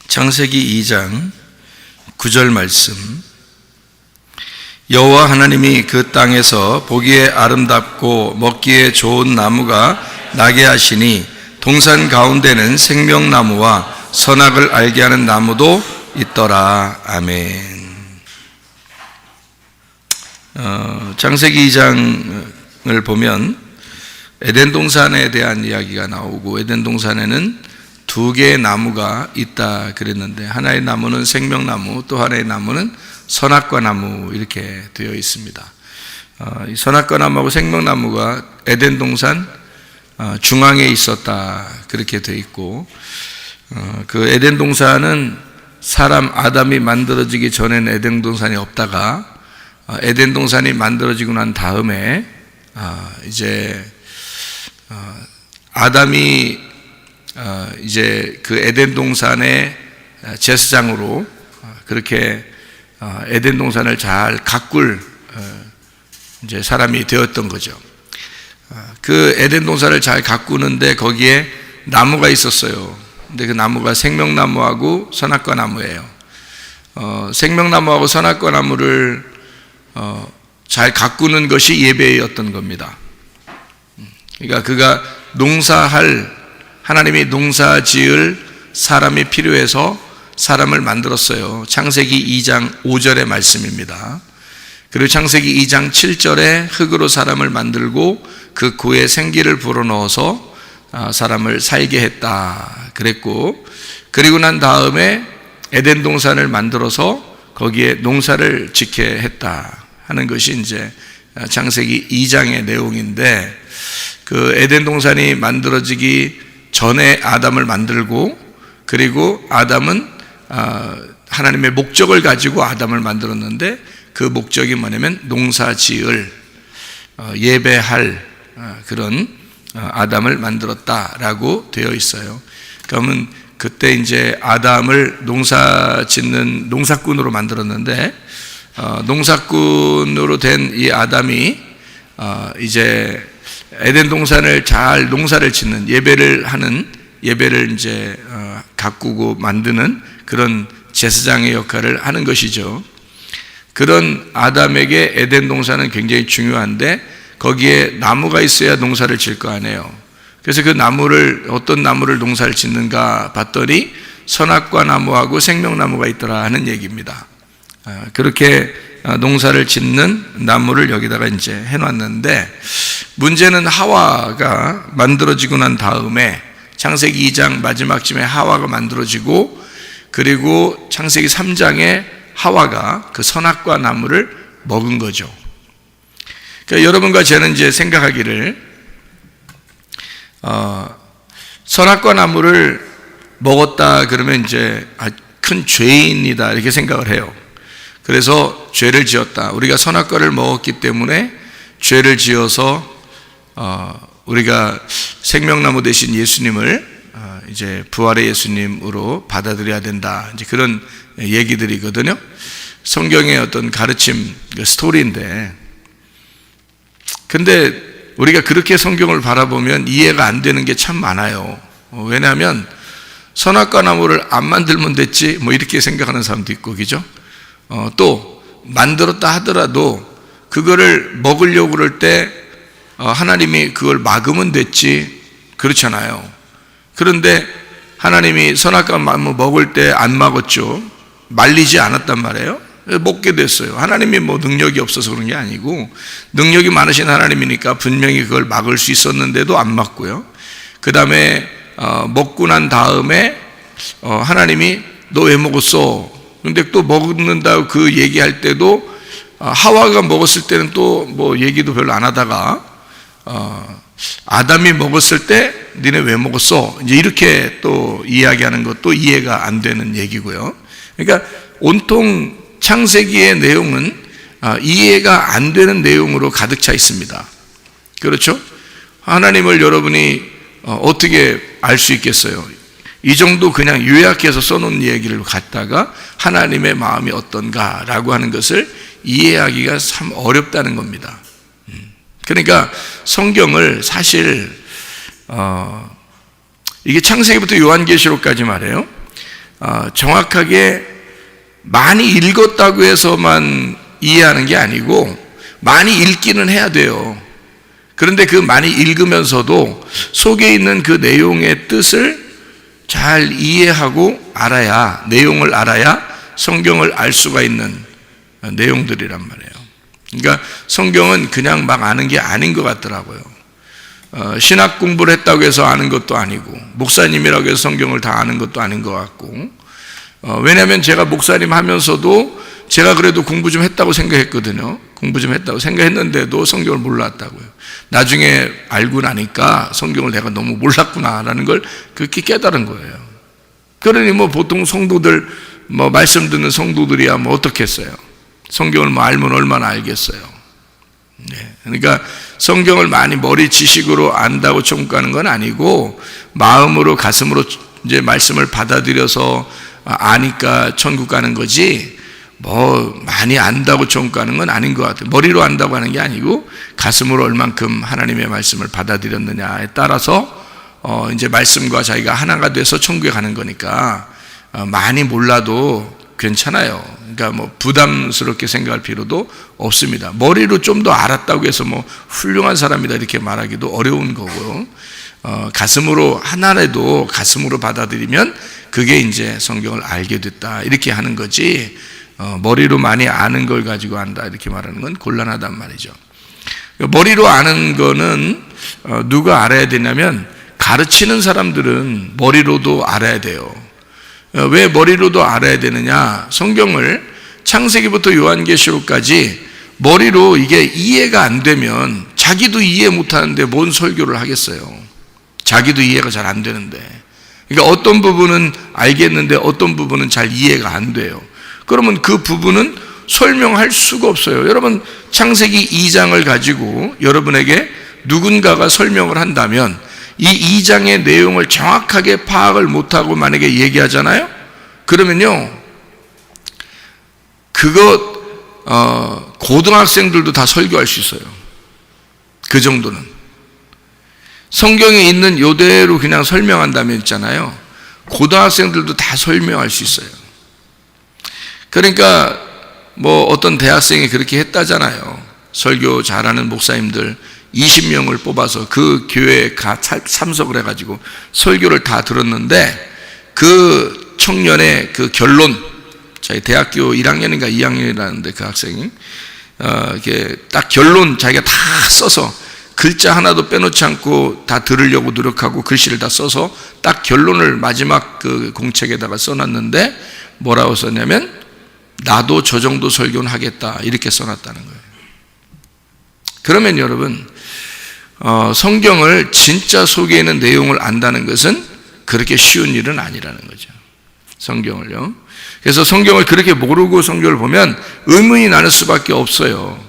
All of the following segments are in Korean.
창세기 2장 9절 말씀. 여호와 하나님이 그 땅에서 보기에 아름답고 먹기에 좋은 나무가 나게 하시니 동산 가운데는 생명나무와 선악을 알게 하는 나무도 있더라. 아멘. 창세기 2장을 보면 에덴 동산에 대한 이야기가 나오고, 에덴 동산에는 두 개의 나무가 있다 그랬는데, 하나의 나무는 생명나무, 또 하나의 나무는 선악과 나무, 이렇게 되어 있습니다. 이 선악과 나무하고 생명나무가 에덴 동산 중앙에 있었다, 그렇게 되어 있고, 그 에덴 동산은 사람 아담이 만들어지기 전에는 에덴 동산이 없다가 에덴 동산이 만들어지고 난 다음에 이제 아담이 이제 그 에덴 동산의 제사장으로 그렇게 에덴 동산을 잘 가꿀 이제 사람이 되었던 거죠. 그 에덴 동산을 잘 가꾸는데 거기에 나무가 있었어요. 근데 그 나무가 생명나무하고 선악과 나무예요. 생명나무하고 선악과 나무를 잘 가꾸는 것이 예배였던 겁니다. 그러니까 그가 하나님이 농사 지을 사람이 필요해서 사람을 만들었어요. 창세기 2장 5절의 말씀입니다. 그리고 창세기 2장 7절에 흙으로 사람을 만들고 그 구에 생기를 불어넣어서 사람을 살게 했다 그랬고, 그리고 난 다음에 에덴 동산을 만들어서 거기에 농사를 짓게 했다 하는 것이 이제 창세기 2장의 내용인데, 그 에덴 동산이 만들어지기 전에 아담을 만들고, 그리고 아담은 하나님의 목적을 가지고 아담을 만들었는데, 그 목적이 뭐냐면 농사 지을 예배할 그런 아담을 만들었다라고 되어 있어요. 그러면 그때 이제 아담을 농사 짓는 농사꾼으로 만들었는데, 농사꾼으로 된 이 아담이 이제 에덴 동산을 잘 농사를 짓는 예배를 이제 가꾸고 만드는 그런 제사장의 역할을 하는 것이죠. 그런 아담에게 에덴 동산은 굉장히 중요한데, 거기에 나무가 있어야 농사를 질 거 아니에요. 그래서 그 어떤 나무를 농사를 짓는가 봤더니 선악과 나무하고 생명나무가 있더라 하는 얘기입니다. 그렇게 농사를 짓는 나무를 여기다가 이제 해놨는데, 문제는 하와가 만들어지고 난 다음에 창세기 2장 마지막쯤에 하와가 만들어지고, 그리고 창세기 3장에 하와가 그 선악과 나무를 먹은 거죠. 그러니까 여러분과 저는 이제 생각하기를 선악과 나무를 먹었다 그러면 이제 큰 죄인이다 이렇게 생각을 해요. 그래서 죄를 지었다. 우리가 선악과를 먹었기 때문에 죄를 지어서 우리가 생명나무 대신 예수님을 이제 부활의 예수님으로 받아들여야 된다. 이제 그런 얘기들이거든요. 성경의 어떤 가르침 스토리인데, 근데 우리가 그렇게 성경을 바라보면 이해가 안 되는 게 참 많아요. 왜냐하면 선악과 나무를 안 만들면 됐지 뭐 이렇게 생각하는 사람도 있고, 그죠? 또 만들었다 하더라도 그거를 먹으려고 그럴 때 하나님이 그걸 막으면 됐지, 그렇잖아요. 그런데 하나님이 선악과 나무 먹을 때 안 막았죠. 말리지 않았단 말이에요. 먹게 됐어요. 하나님이 뭐 능력이 없어서 그런 게 아니고, 능력이 많으신 하나님이니까 분명히 그걸 막을 수 있었는데도 안 막고요. 그 다음에 먹고 난 다음에 하나님이 너 왜 먹었어? 근데 또 먹는다고 그 얘기할 때도 하와가 먹었을 때는 또 뭐 얘기도 별로 안 하다가 아담이 먹었을 때 니네 왜 먹었어? 이제 이렇게 또 이야기하는 것도 이해가 안 되는 얘기고요. 그러니까 온통 창세기의 내용은 이해가 안 되는 내용으로 가득 차 있습니다. 그렇죠? 하나님을 여러분이 어떻게 알 수 있겠어요? 이 정도 그냥 요약해서 써놓은 얘기를 갖다가 하나님의 마음이 어떤가라고 하는 것을 이해하기가 참 어렵다는 겁니다. 그러니까 성경을 사실 이게 창세기부터 요한계시록까지 말이에요. 정확하게 많이 읽었다고 해서만 이해하는 게 아니고 많이 읽기는 해야 돼요. 그런데 그 많이 읽으면서도 속에 있는 그 내용의 뜻을 잘 이해하고 알아야, 내용을 알아야 성경을 알 수가 있는 내용들이란 말이에요. 그러니까 성경은 그냥 막 아는 게 아닌 것 같더라고요. 신학 공부를 했다고 해서 아는 것도 아니고, 목사님이라고 해서 성경을 다 아는 것도 아닌 것 같고, 왜냐하면 제가 목사님 하면서도 제가 그래도 공부 좀 했다고 생각했거든요. 공부 좀 했다고 생각했는데도 성경을 몰랐다고요. 나중에 알고 나니까 성경을 내가 너무 몰랐구나라는 걸 그렇게 깨달은 거예요. 그러니 뭐 보통 성도들, 뭐 말씀 듣는 성도들이야 뭐 어떻겠어요? 성경을 뭐 알면 얼마나 알겠어요. 네. 그러니까 성경을 많이 머리 지식으로 안다고 총가는 건 아니고, 마음으로, 가슴으로 이제 말씀을 받아들여서 아니까 천국 가는 거지, 뭐 많이 안다고 총가는 건 아닌 것 같아요. 머리로 안다고 하는 게 아니고 가슴으로 얼만큼 하나님의 말씀을 받아들였느냐에 따라서 이제 말씀과 자기가 하나가 돼서 천국에 가는 거니까 많이 몰라도 괜찮아요. 그러니까 뭐 부담스럽게 생각할 필요도 없습니다. 머리로 좀 더 알았다고 해서 뭐 훌륭한 사람이다 이렇게 말하기도 어려운 거고요. 가슴으로, 하나라도 가슴으로 받아들이면 그게 이제 성경을 알게 됐다 이렇게 하는 거지, 머리로 많이 아는 걸 가지고 안다 이렇게 말하는 건 곤란하단 말이죠. 머리로 아는 거는 누가 알아야 되냐면, 가르치는 사람들은 머리로도 알아야 돼요. 왜 머리로도 알아야 되느냐? 성경을 창세기부터 요한계시록까지 머리로 이게 이해가 안 되면 자기도 이해 못하는데 뭔 설교를 하겠어요. 자기도 이해가 잘 안 되는데. 그러니까 어떤 부분은 알겠는데 어떤 부분은 잘 이해가 안 돼요. 그러면 그 부분은 설명할 수가 없어요. 여러분, 창세기 2장을 가지고 여러분에게 누군가가 설명을 한다면 이 2장의 내용을 정확하게 파악을 못하고 만약에 얘기하잖아요? 그러면요, 그거 고등학생들도 다 설교할 수 있어요. 그 정도는. 성경에 있는 요대로 그냥 설명한다면 있잖아요, 고등학생들도 다 설명할 수 있어요. 그러니까 뭐 어떤 대학생이 그렇게 했다잖아요. 설교 잘하는 목사님들 20명을 뽑아서 그 교회에 참석을 해가지고 설교를 다 들었는데, 그 청년의 그 결론, 자기 대학교 1학년인가 2학년이라는데 그 학생이 이렇게 딱 결론 자기가 다 써서, 글자 하나도 빼놓지 않고 다 들으려고 노력하고 글씨를 다 써서 딱 결론을 마지막 그 공책에다가 써놨는데 뭐라고 썼냐면, 나도 저 정도 설교는 하겠다 이렇게 써놨다는 거예요. 그러면 여러분, 성경을 진짜 속에 있는 내용을 안다는 것은 그렇게 쉬운 일은 아니라는 거죠. 성경을요. 그래서 성경을 그렇게 모르고 성경을 보면 의문이 나는 수밖에 없어요.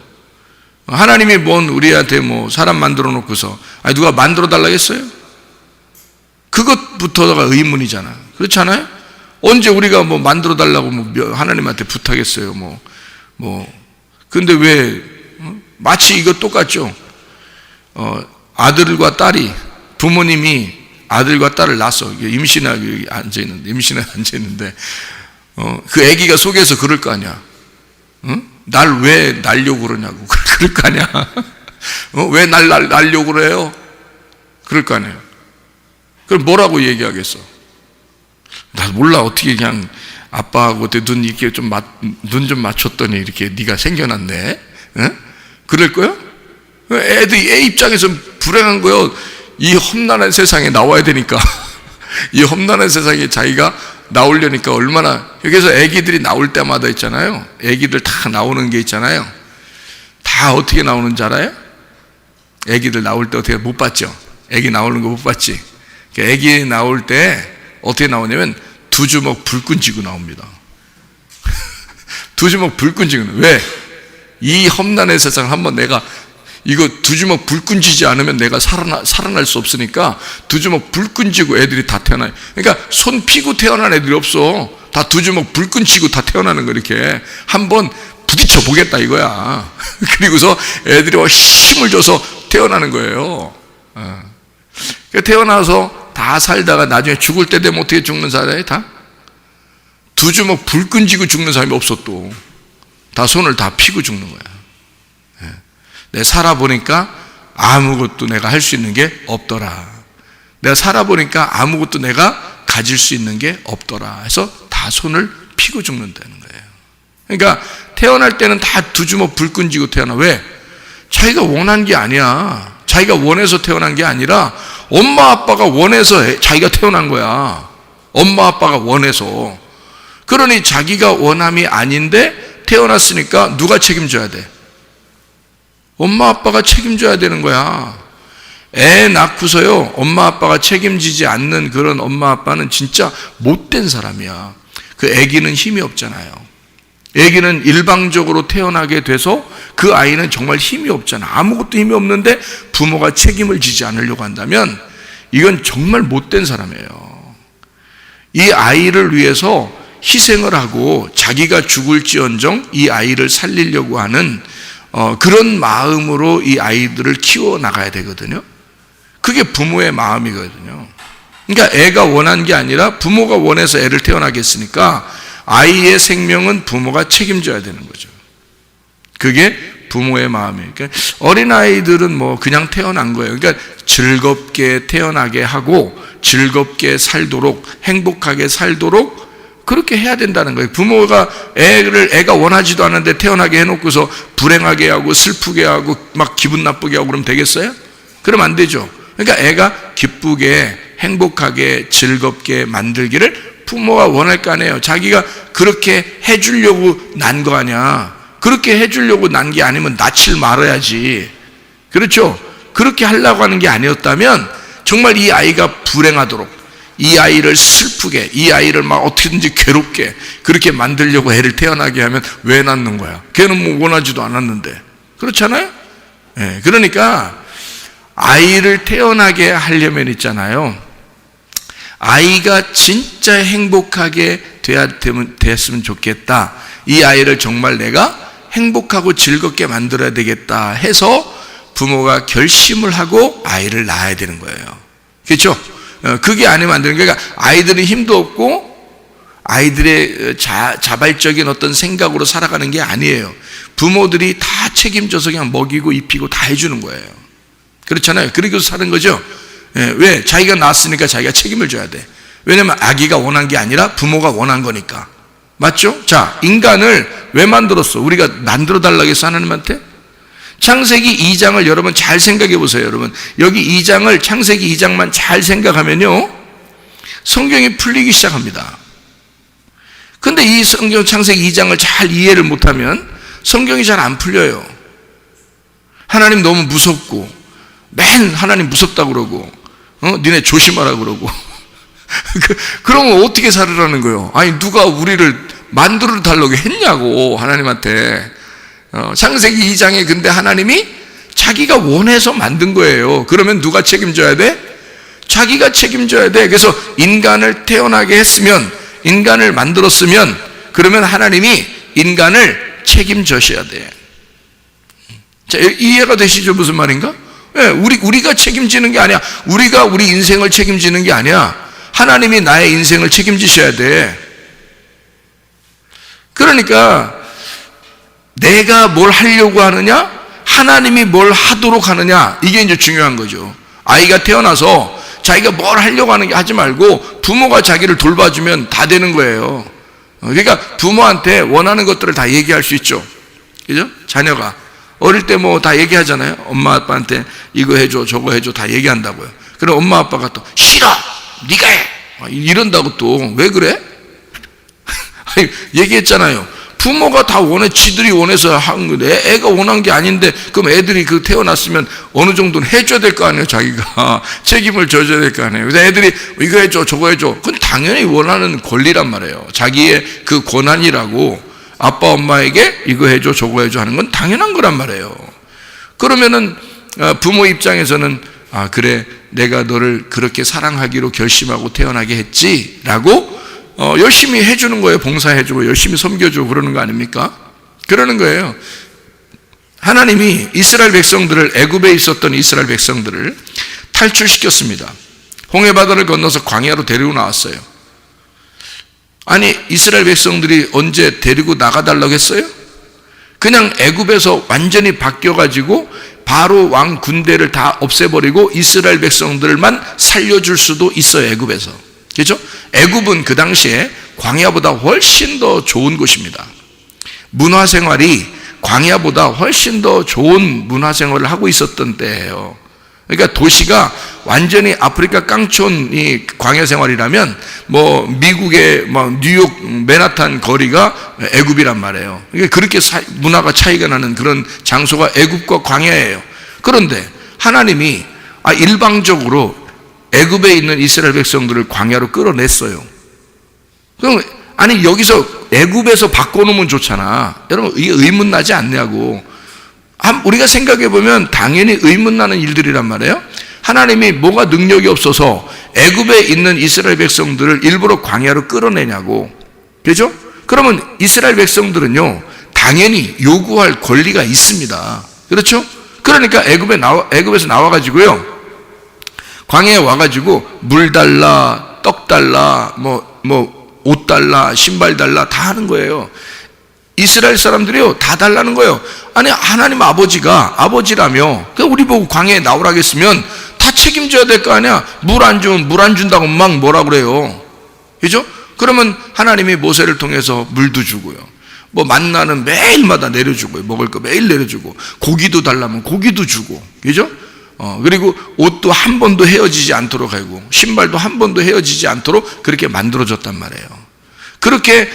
하나님이 뭔 우리한테 뭐 사람 만들어 놓고서 누가 만들어 달라고 했어요? 그것부터가 의문이잖아. 그렇지 않아요? 언제 우리가 뭐 만들어 달라고 뭐 하나님한테 부탁했어요? 근데 왜 마치 이거 똑같죠? 아들과 딸이, 부모님이 아들과 딸을 낳았어. 임신하게 앉아있는데, 그 아기가 속에서 그럴 거 아니야. 날 왜 낳으려고 그러냐고. 그럴 거 아니야. 왜 날 낳으려고 그래요? 그럴 거 아니에요. 그럼 뭐라고 얘기하겠어? 나 몰라. 어떻게 그냥 아빠하고 눈 이렇게 눈 좀 맞췄더니 이렇게 네가 생겨났네. 그럴 거야? 애 입장에서 불행한 거요. 이 험난한 세상에 나와야 되니까. 이 험난한 세상에 자기가 나오려니까 얼마나. 여기서 애기들이 나올 때마다 있잖아요. 애기들 다 나오는 게 있잖아요. 다 어떻게 나오는지 알아요? 애기들 나올 때 어떻게 못 봤죠? 애기 나오는 거 못 봤지? 애기 나올 때 어떻게 나오냐면 두 주먹 불끈 쥐고 나옵니다. 두 주먹 불끈 쥐고. 왜? 이 험난한 세상 한번 내가 이거 두 주먹 불끈 쥐지 않으면 내가 살아날 수 없으니까 두 주먹 불끈 쥐고 애들이 다 태어나요. 그러니까 손 피고 태어난 애들이 없어. 다 두 주먹 불끈 쥐고 다 태어나는 거. 이렇게 한번 부딪혀 보겠다 이거야. 그리고서 애들이 힘을 줘서 태어나는 거예요. 태어나서 다 살다가 나중에 죽을 때 되면 어떻게 죽는 사람이 다? 두 주먹 불 끈지고 죽는 사람이 없어. 또 다 손을 다 피고 죽는 거야. 내가 살아보니까 아무것도 내가 할 수 있는 게 없더라. 내가 살아보니까 아무것도 내가 가질 수 있는 게 없더라 해서 다 손을 피고 죽는다는 거예요. 그러니까 태어날 때는 다 두 주먹 불 끈지고 태어나. 왜? 자기가 원한 게 아니야. 자기가 원해서 태어난 게 아니라 엄마 아빠가 원해서 자기가 태어난 거야. 엄마 아빠가 원해서. 그러니 자기가 원함이 아닌데 태어났으니까 누가 책임져야 돼? 엄마 아빠가 책임져야 되는 거야. 애 낳고서요, 엄마 아빠가 책임지지 않는 그런 엄마 아빠는 진짜 못된 사람이야. 그 애기는 힘이 없잖아요. 애기는 일방적으로 태어나게 돼서 그 아이는 정말 힘이 없잖아. 아무것도 힘이 없는데 부모가 책임을 지지 않으려고 한다면 이건 정말 못된 사람이에요. 이 아이를 위해서 희생을 하고 자기가 죽을지언정 이 아이를 살리려고 하는 그런 마음으로 이 아이들을 키워나가야 되거든요. 그게 부모의 마음이거든요. 그러니까 애가 원한 게 아니라 부모가 원해서 애를 태어나게 했으니까 아이의 생명은 부모가 책임져야 되는 거죠. 그게 부모의 마음이에요. 그러니까 어린아이들은 뭐 그냥 태어난 거예요. 그러니까 즐겁게 태어나게 하고 즐겁게 살도록, 행복하게 살도록 그렇게 해야 된다는 거예요. 부모가 애가 원하지도 않은데 태어나게 해놓고서 불행하게 하고 슬프게 하고 막 기분 나쁘게 하고 그러면 되겠어요? 그러면 안 되죠. 그러니까 애가 기쁘게 행복하게 즐겁게 만들기를 부모가 원할 거 아니에요. 자기가 그렇게 해주려고 난 거 아니야. 그렇게 해주려고 난 게 아니면 낳질 말아야지. 그렇죠? 그렇게 하려고 하는 게 아니었다면 정말 이 아이가 불행하도록, 이 아이를 슬프게, 이 아이를 막 어떻게든지 괴롭게 그렇게 만들려고 애를 태어나게 하면 왜 낳는 거야? 걔는 뭐 원하지도 않았는데. 그렇잖아요? 네, 그러니까 아이를 태어나게 하려면 있잖아요. 아이가 진짜 행복하게 됐으면 좋겠다. 이 아이를 정말 내가 행복하고 즐겁게 만들어야 되겠다 해서 부모가 결심을 하고 아이를 낳아야 되는 거예요. 그렇죠? 그게 아니면 안 되는 거예요. 그러니까 아이들은 힘도 없고 아이들의 자발적인 어떤 생각으로 살아가는 게 아니에요. 부모들이 다 책임져서 그냥 먹이고 입히고 다 해주는 거예요. 그렇잖아요. 그러고 사는 거죠. 왜? 자기가 낳았으니까 자기가 책임을 져야 돼. 왜냐면 아기가 원한 게 아니라 부모가 원한 거니까. 맞죠? 자, 인간을 왜 만들었어? 우리가 만들어 달라고 했어, 하나님한테? 창세기 2장을 여러분 잘 생각해 보세요. 여러분 여기 2장을 창세기 2장만 잘 생각하면요 성경이 풀리기 시작합니다. 근데 이 성경 창세기 2장을 잘 이해를 못하면 성경이 잘 안 풀려요. 하나님 너무 무섭고 맨 하나님 무섭다고 그러고 니네 조심하라 그러고 그러면 어떻게 살으라는 거예요? 아니 누가 우리를 만들어 달라고 했냐고 하나님한테. 창세기 2장에 근데 하나님이 자기가 원해서 만든 거예요. 그러면 누가 책임져야 돼? 자기가 책임져야 돼. 그래서 인간을 태어나게 했으면, 인간을 만들었으면 그러면 하나님이 인간을 책임져셔야 돼. 자, 이해가 되시죠? 무슨 말인가? 네, 우리가 책임지는 게 아니야. 우리가 우리 인생을 책임지는 게 아니야. 하나님이 나의 인생을 책임지셔야 돼. 그러니까 내가 뭘 하려고 하느냐, 하나님이 뭘 하도록 하느냐, 이게 이제 중요한 거죠. 아이가 태어나서 자기가 뭘 하려고 하는 게 하지 말고 부모가 자기를 돌봐주면 다 되는 거예요. 그러니까 부모한테 원하는 것들을 다 얘기할 수 있죠. 그죠? 자녀가 어릴 때 뭐 다 얘기하잖아요. 엄마 아빠한테 이거 해줘 저거 해줘 다 얘기한다고요. 그럼 엄마 아빠가 또 싫어 네가 해 이런다고 또 왜 그래? 얘기했잖아요. 부모가 다 원해, 지들이 원해서 한 건데, 애가 원한 게 아닌데, 그럼 애들이 그 태어났으면 어느 정도는 해줘야 될 거 아니에요, 자기가. 책임을 져줘야 될 거 아니에요. 그래서 애들이 이거 해줘, 저거 해줘. 그건 당연히 원하는 권리란 말이에요. 자기의 그 권한이라고 아빠, 엄마에게 이거 해줘, 저거 해줘 하는 건 당연한 거란 말이에요. 그러면은 부모 입장에서는, 아, 그래, 내가 너를 그렇게 사랑하기로 결심하고 태어나게 했지, 라고 열심히 해주는 거예요. 봉사해주고 열심히 섬겨주고 그러는 거 아닙니까? 그러는 거예요. 하나님이 이스라엘 백성들을, 애굽에 있었던 이스라엘 백성들을 탈출시켰습니다. 홍해바다를 건너서 광야로 데리고 나왔어요. 아니 이스라엘 백성들이 언제 데리고 나가달라고 했어요? 그냥 애굽에서 완전히 바뀌어가지고 바로 왕 군대를 다 없애버리고 이스라엘 백성들만 살려줄 수도 있어요. 애굽에서. 그렇죠? 애굽은 그 당시에 광야보다 훨씬 더 좋은 곳입니다. 문화생활이 광야보다 훨씬 더 좋은 문화생활을 하고 있었던 때예요. 그러니까 도시가 완전히 아프리카 깡촌이 광야생활이라면 뭐 미국의 뭐 뉴욕 맨하탄 거리가 애굽이란 말이에요. 그렇게 문화가 차이가 나는 그런 장소가 애굽과 광야예요. 그런데 하나님이 일방적으로 애굽에 있는 이스라엘 백성들을 광야로 끌어냈어요. 그럼 아니 여기서 애굽에서 바꿔놓으면 좋잖아. 여러분 이게 의문나지 않냐고. 우리가 생각해 보면 당연히 의문나는 일들이란 말이에요. 하나님이 뭐가 능력이 없어서 애굽에 있는 이스라엘 백성들을 일부러 광야로 끌어내냐고. 그렇죠? 그러면 이스라엘 백성들은요 당연히 요구할 권리가 있습니다. 그렇죠? 그러니까 애굽에서 나와가지고요 광야에 와가지고 물 달라, 떡 달라, 옷 달라, 신발 달라 다 하는 거예요. 이스라엘 사람들이요 다 달라는 거예요. 아니 하나님 아버지라며 우리 보고 광야에 나오라고 했으면 다 책임져야 될 거 아니야. 물 안 준다고 막 뭐라 그래요. 그죠? 그러면 하나님이 모세를 통해서 물도 주고요. 뭐 만나는 매일마다 내려주고요. 먹을 거 매일 내려주고 고기도 달라면 고기도 주고. 그죠? 그리고 옷도 한 번도 헤어지지 않도록 하고 신발도 한 번도 헤어지지 않도록 그렇게 만들어줬단 말이에요. 그렇게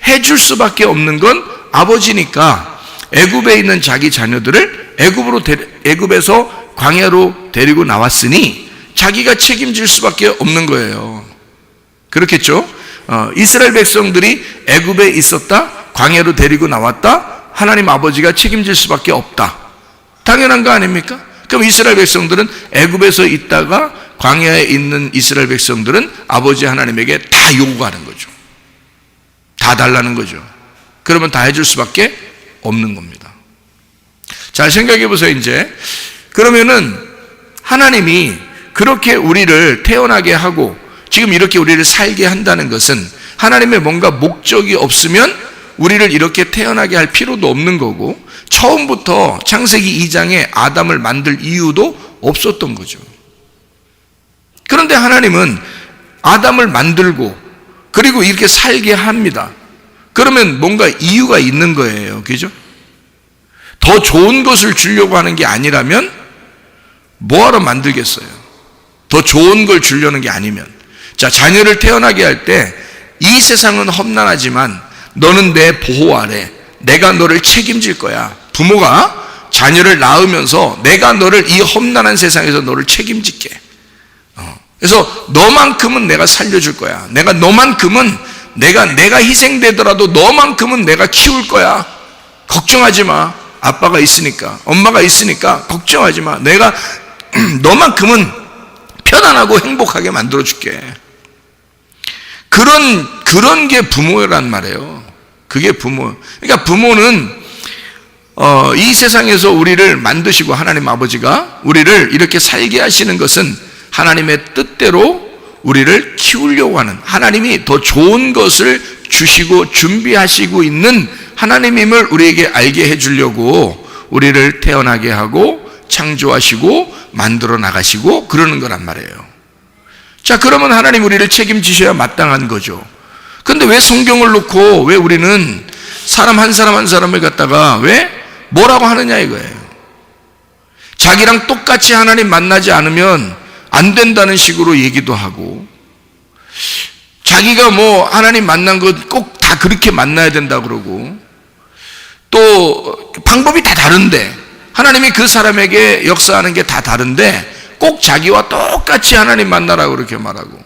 해줄 수밖에 없는 건 아버지니까 애굽에 있는 자기 자녀들을 애굽에서 광야로 데리고 나왔으니 자기가 책임질 수밖에 없는 거예요. 그렇겠죠? 이스라엘 백성들이 애굽에 있었다, 광야로 데리고 나왔다, 하나님 아버지가 책임질 수밖에 없다. 당연한 거 아닙니까? 그럼 이스라엘 백성들은 애굽에서 있다가 광야에 있는 이스라엘 백성들은 아버지 하나님에게 다 요구하는 거죠. 다 달라는 거죠. 그러면 다 해줄 수밖에 없는 겁니다. 잘 생각해 보세요. 이제 그러면은 하나님이 그렇게 우리를 태어나게 하고 지금 이렇게 우리를 살게 한다는 것은 하나님의 뭔가 목적이 없으면 우리를 이렇게 태어나게 할 필요도 없는 거고 처음부터 창세기 2장에 아담을 만들 이유도 없었던 거죠. 그런데 하나님은 아담을 만들고 그리고 이렇게 살게 합니다. 그러면 뭔가 이유가 있는 거예요. 그죠? 더 좋은 것을 주려고 하는 게 아니라면 뭐하러 만들겠어요? 더 좋은 걸 주려는 게 아니면. 자, 자녀를 태어나게 할 때 이 세상은 험난하지만 너는 내 보호 아래 내가 너를 책임질 거야. 부모가 자녀를 낳으면서 내가 너를 이 험난한 세상에서 너를 책임질게. 그래서 너만큼은 내가 살려줄 거야. 내가 너만큼은 내가 희생되더라도 너만큼은 내가 키울 거야. 걱정하지 마. 아빠가 있으니까, 엄마가 있으니까 걱정하지 마. 내가 너만큼은 편안하고 행복하게 만들어 줄게. 그런 게 부모란 말이에요. 그게 부모. 그러니까 부모는 이 세상에서 우리를 만드시고 하나님 아버지가 우리를 이렇게 살게 하시는 것은 하나님의 뜻대로 우리를 키우려고 하는, 하나님이 더 좋은 것을 주시고 준비하시고 있는 하나님임을 우리에게 알게 해주려고 우리를 태어나게 하고 창조하시고 만들어 나가시고 그러는 거란 말이에요. 자, 그러면 하나님 우리를 책임지셔야 마땅한 거죠. 근데 왜 성경을 놓고 왜 우리는 사람 한 사람을 갖다가 왜 뭐라고 하느냐 이거예요. 자기랑 똑같이 하나님 만나지 않으면 안 된다는 식으로 얘기도 하고, 자기가 뭐 하나님 만난 것 꼭 다 그렇게 만나야 된다 그러고, 또 방법이 다 다른데 하나님이 그 사람에게 역사하는 게 다 다른데 꼭 자기와 똑같이 하나님 만나라고 그렇게 말하고,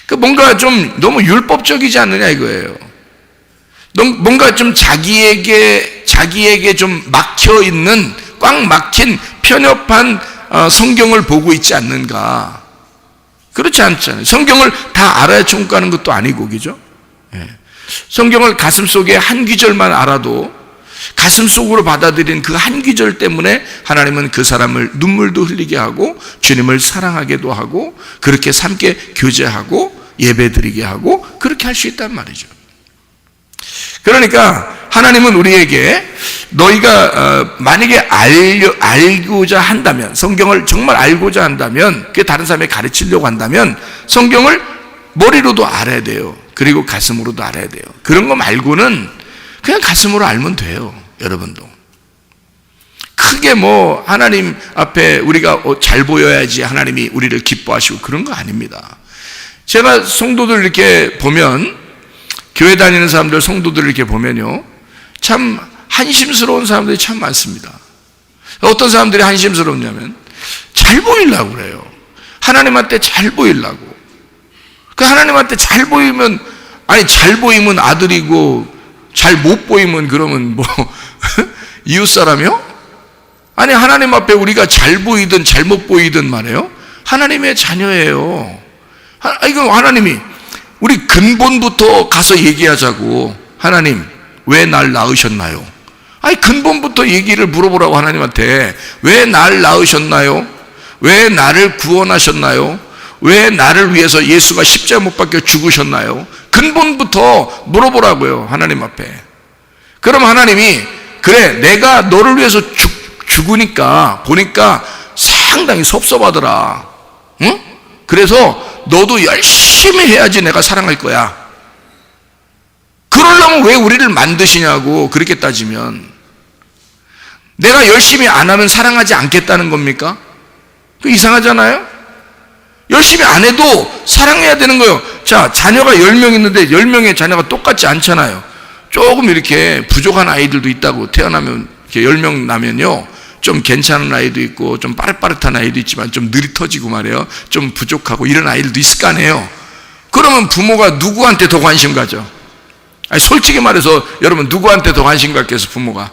그 뭔가 좀 너무 율법적이지 않느냐 이거예요. 뭔가 좀 자기에게 좀 막혀 있는, 꽉 막힌 편협한 성경을 보고 있지 않는가. 그렇지 않잖아요. 성경을 다 알아야 천국 가는 것도 아니고, 그죠? 성경을 가슴속에 한 귀절만 알아도 가슴속으로 받아들인 그 한 귀절 때문에 하나님은 그 사람을 눈물도 흘리게 하고 주님을 사랑하게도 하고 그렇게 삶게 교제하고 예배드리게 하고 그렇게 할 수 있단 말이죠. 그러니까 하나님은 우리에게 너희가 만약에 알고자 한다면, 성경을 정말 알고자 한다면, 그게 다른 사람에게 가르치려고 한다면 성경을 머리로도 알아야 돼요. 그리고 가슴으로도 알아야 돼요. 그런 거 말고는 그냥 가슴으로 알면 돼요. 여러분도 크게 뭐 하나님 앞에 우리가 잘 보여야지 하나님이 우리를 기뻐하시고 그런 거 아닙니다. 제가 성도들 이렇게 보면, 교회 다니는 사람들, 성도들 이렇게 보면요, 참 한심스러운 사람들이 참 많습니다. 어떤 사람들이 한심스럽냐면 잘 보이려고 그래요. 하나님한테 잘 보이려고. 그 하나님한테 잘 보이면, 아니 잘 보이면 아들이고 잘 못 보이면 그러면 뭐 이웃 사람이요? 아니 하나님 앞에 우리가 잘 보이든 잘못 보이든 말이에요, 하나님의 자녀예요. 이거 하나님이 우리 근본부터 가서 얘기하자고. 하나님 왜 날 낳으셨나요? 아니 근본부터 얘기를 물어보라고. 하나님한테 왜 날 낳으셨나요? 왜 나를 구원하셨나요? 왜 나를 위해서 예수가 십자가 못 박혀 죽으셨나요? 근본부터 물어보라고요, 하나님 앞에. 그럼 하나님이, 그래 내가 너를 위해서 죽으니까 보니까 상당히 섭섭하더라. 응? 그래서 너도 열심히 해야지 내가 사랑할 거야. 그러려면 왜 우리를 만드시냐고. 그렇게 따지면 내가 열심히 안 하면 사랑하지 않겠다는 겁니까? 그 이상하잖아요. 열심히 안 해도 사랑해야 되는 거예요. 자, 자녀가 10명 있는데 10명의 자녀가 똑같지 않잖아요. 조금 이렇게 부족한 아이들도 있다고. 태어나면 이렇게 10명 나면요, 좀 괜찮은 아이도 있고 좀 빠릇빠릇한 아이도 있지만 좀 느리 터지고 말이에요, 좀 부족하고 이런 아이들도 있을 거 아니에요. 그러면 부모가 누구한테 더 관심 가져? 아니 솔직히 말해서 여러분, 누구한테 더 관심 갖겠어? 부모가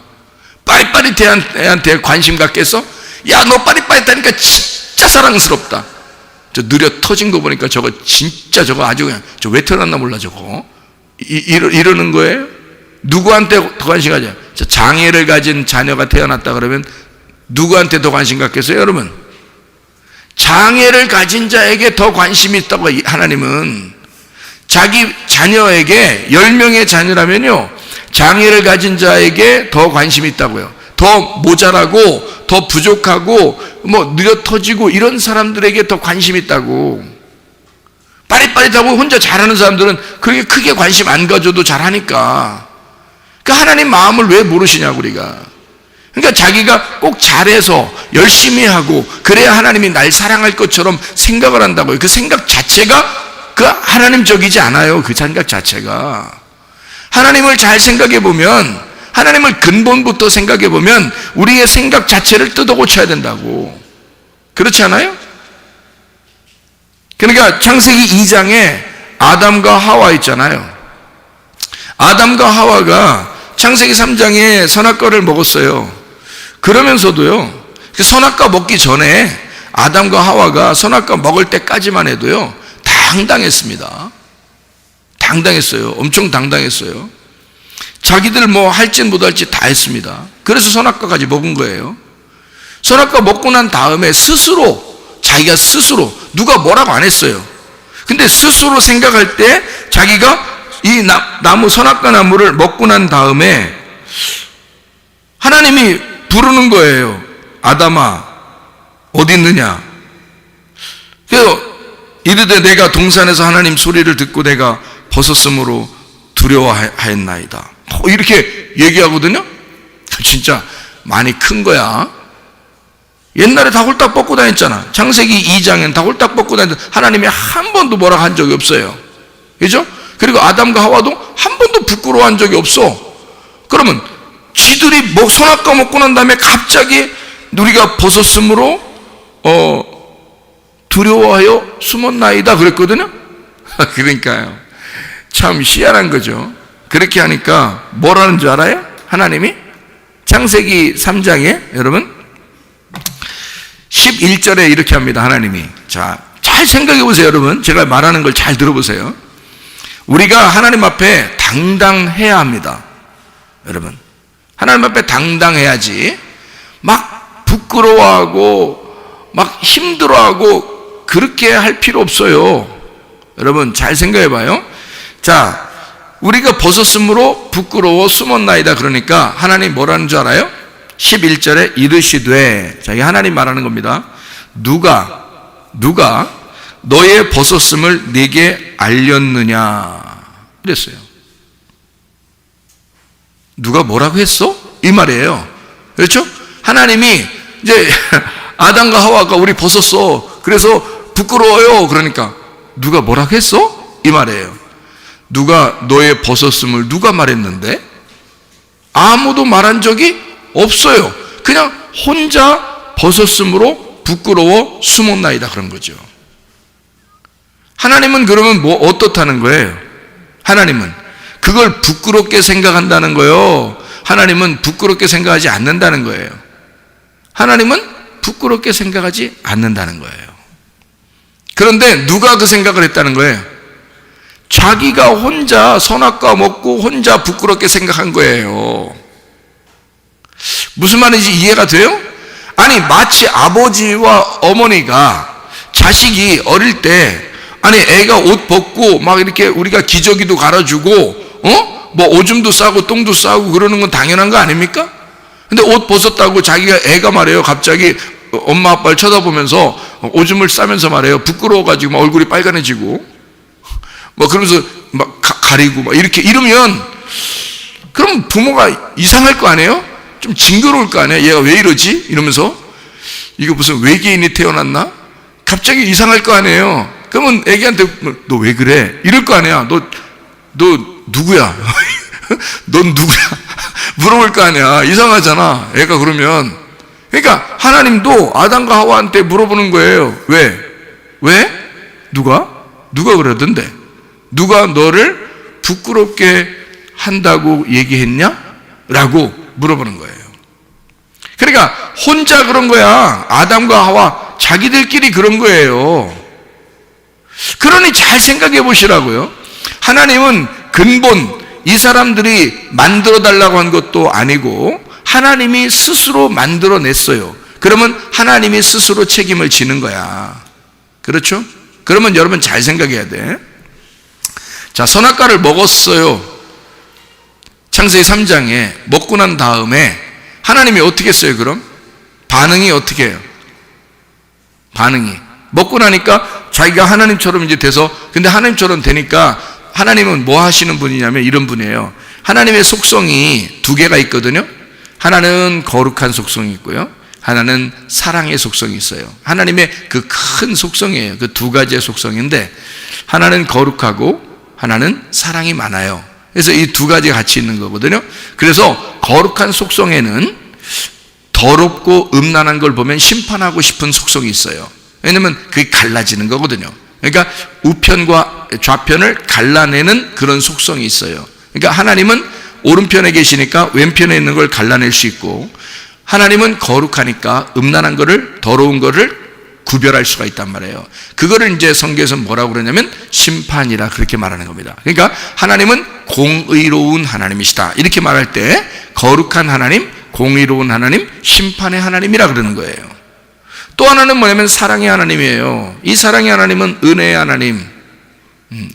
빠릿빠릿한 애한테 관심 갖겠어? 야, 너 빠릿빠릿하니까 진짜 사랑스럽다. 저 느려 터진 거 보니까 저거 진짜 저거 아주 그냥 저 왜 태어났나 몰라 저거. 이러는 거예요? 누구한테 더 관심 가져? 저 장애를 가진 자녀가 태어났다 그러면 누구한테 더 관심 갖겠어요? 여러분, 장애를 가진 자에게 더 관심이 있다고. 하나님은 자기 자녀에게 10명의 자녀라면요, 장애를 가진 자에게 더 관심이 있다고요. 더 모자라고 더 부족하고 뭐 느려 터지고 이런 사람들에게 더 관심이 있다고. 빠릿빠릿하고 혼자 잘하는 사람들은 그렇게 크게 관심 안 가져도 잘하니까. 그 하나님 마음을 왜 모르시냐고 우리가. 그러니까 자기가 꼭 잘해서 열심히 하고 그래야 하나님이 날 사랑할 것처럼 생각을 한다고요. 그 생각 자체가 그 하나님적이지 않아요. 그 생각 자체가. 하나님을 잘 생각해 보면, 하나님을 근본부터 생각해 보면 우리의 생각 자체를 뜯어 고쳐야 된다고. 그렇지 않아요? 그러니까 창세기 2장에 아담과 하와 있잖아요. 아담과 하와가 창세기 3장에 선악과를 먹었어요. 그러면서도요, 그 선악과 먹기 전에 아담과 하와가 선악과 먹을 때까지만 해도요, 당당했습니다. 당당했어요. 엄청 당당했어요. 자기들 뭐 할지 못할지 다 했습니다. 그래서 선악과까지 먹은 거예요. 선악과 먹고 난 다음에 자기가 스스로 누가 뭐라고 안 했어요. 근데 스스로 생각할 때 자기가 이 선악과 나무를 먹고 난 다음에 하나님이 부르는 거예요. 아담아, 어디 있느냐? 그래서 이르되 내가 동산에서 하나님 소리를 듣고 내가 벗었으므로 두려워하였나이다. 이렇게 얘기하거든요. 진짜 많이 큰 거야. 옛날에 다 홀딱 벗고 다녔잖아. 창세기 2장엔 다 홀딱 벗고 다녔는데 하나님이 한 번도 뭐라 한 적이 없어요. 그죠? 그리고 아담과 하와도 한 번도 부끄러워한 적이 없어. 그러면 지들이 선악과 먹고 난 다음에 갑자기 우리가 벗었으므로 두려워하여 숨었나이다 그랬거든요. 그러니까요, 참 희한한 거죠. 그렇게 하니까 뭐라는 줄 알아요? 하나님이 창세기 3장에 여러분 11절에 이렇게 합니다. 하나님이, 자, 잘 생각해 보세요. 여러분, 제가 말하는 걸 잘 들어보세요. 우리가 하나님 앞에 당당해야 합니다. 여러분, 하나님 앞에 당당해야지 막 부끄러워하고 막 힘들어하고 그렇게 할 필요 없어요. 여러분 잘 생각해 봐요. 자, 우리가 벗었으므로 부끄러워 숨었나이다. 그러니까 하나님 뭐라는 줄 알아요? 11절에 이르시되, 자, 이게 하나님 말하는 겁니다. 누가 너의 벗었음을 네게 알렸느냐 이랬어요. 누가 뭐라고 했어? 이 말이에요. 그렇죠? 하나님이 이제 아담과 하와가 우리 벗었어, 그래서 부끄러워요. 그러니까 누가 뭐라고 했어? 이 말이에요. 누가 너의 벗었음을 누가 말했는데? 아무도 말한 적이 없어요. 그냥 혼자 벗었음으로 부끄러워 숨었나이다 그런 거죠. 하나님은 그러면 뭐 어떻다는 거예요? 하나님은 그걸 부끄럽게 생각한다는 거예요? 하나님은 부끄럽게 생각하지 않는다는 거예요? 하나님은 부끄럽게 생각하지 않는다는 거예요. 그런데 누가 그 생각을 했다는 거예요? 자기가 혼자 선악과 먹고 혼자 부끄럽게 생각한 거예요. 무슨 말인지 이해가 돼요? 아니, 마치 아버지와 어머니가 자식이 어릴 때, 아니 애가 옷 벗고 막 이렇게 우리가 기저귀도 갈아주고 뭐 오줌도 싸고 똥도 싸고 그러는 건 당연한 거 아닙니까? 근데 옷 벗었다고 자기가 애가 말해요, 갑자기 엄마 아빠를 쳐다보면서 오줌을 싸면서 말해요, 부끄러워가지고 막 얼굴이 빨간해지고 뭐 그러면서 막 가리고 막 이렇게 이러면, 그럼 부모가 이상할 거 아니에요? 좀 징그러울 거 아니에요? 얘가 왜 이러지? 이러면서 이거 무슨 외계인이 태어났나? 갑자기 이상할 거 아니에요? 그러면 애기한테 너 왜 그래? 이럴 거 아니야. 너 누구야? 넌 누구야? 물어볼 거 아니야. 이상하잖아, 애가 그러면. 그러니까 하나님도 아담과 하와한테 물어보는 거예요. 왜? 누가 그러던데? 누가 너를 부끄럽게 한다고 얘기했냐? 라고 물어보는 거예요. 그러니까 혼자 그런 거야. 아담과 하와 자기들끼리 그런 거예요. 그러니 잘 생각해 보시라고요. 하나님은 근본 이 사람들이 만들어 달라고 한 것도 아니고 하나님이 스스로 만들어냈어요. 그러면 하나님이 스스로 책임을 지는 거야. 그렇죠? 그러면 여러분 잘 생각해야 돼. 자, 선악과를 먹었어요. 창세기 3장에 먹고 난 다음에 하나님이 어떻게 했어요? 그럼 반응이 어떻게 해요? 반응이 먹고 나니까 자기가 하나님처럼 이제 돼서, 근데 하나님처럼 되니까 하나님은 뭐 하시는 분이냐면 이런 분이에요. 하나님의 속성이 두 개가 있거든요. 하나는 거룩한 속성이 있고요, 하나는 사랑의 속성이 있어요. 하나님의 그 큰 속성이에요. 그 두 가지의 속성인데 하나는 거룩하고 하나는 사랑이 많아요. 그래서 이 두 가지가 같이 있는 거거든요. 그래서 거룩한 속성에는 더럽고 음란한 걸 보면 심판하고 싶은 속성이 있어요. 왜냐면 그게 갈라지는 거거든요. 그러니까 우편과 좌편을 갈라내는 그런 속성이 있어요. 그러니까 하나님은 오른편에 계시니까 왼편에 있는 걸 갈라낼 수 있고, 하나님은 거룩하니까 음란한 거를, 더러운 거를 구별할 수가 있단 말이에요. 그거를 이제 성경에서 뭐라고 그러냐면 심판이라 그렇게 말하는 겁니다. 그러니까 하나님은 공의로운 하나님이시다 이렇게 말할 때 거룩한 하나님, 공의로운 하나님, 심판의 하나님이라 그러는 거예요. 또 하나는 뭐냐면 사랑의 하나님이에요. 이 사랑의 하나님은 은혜의 하나님,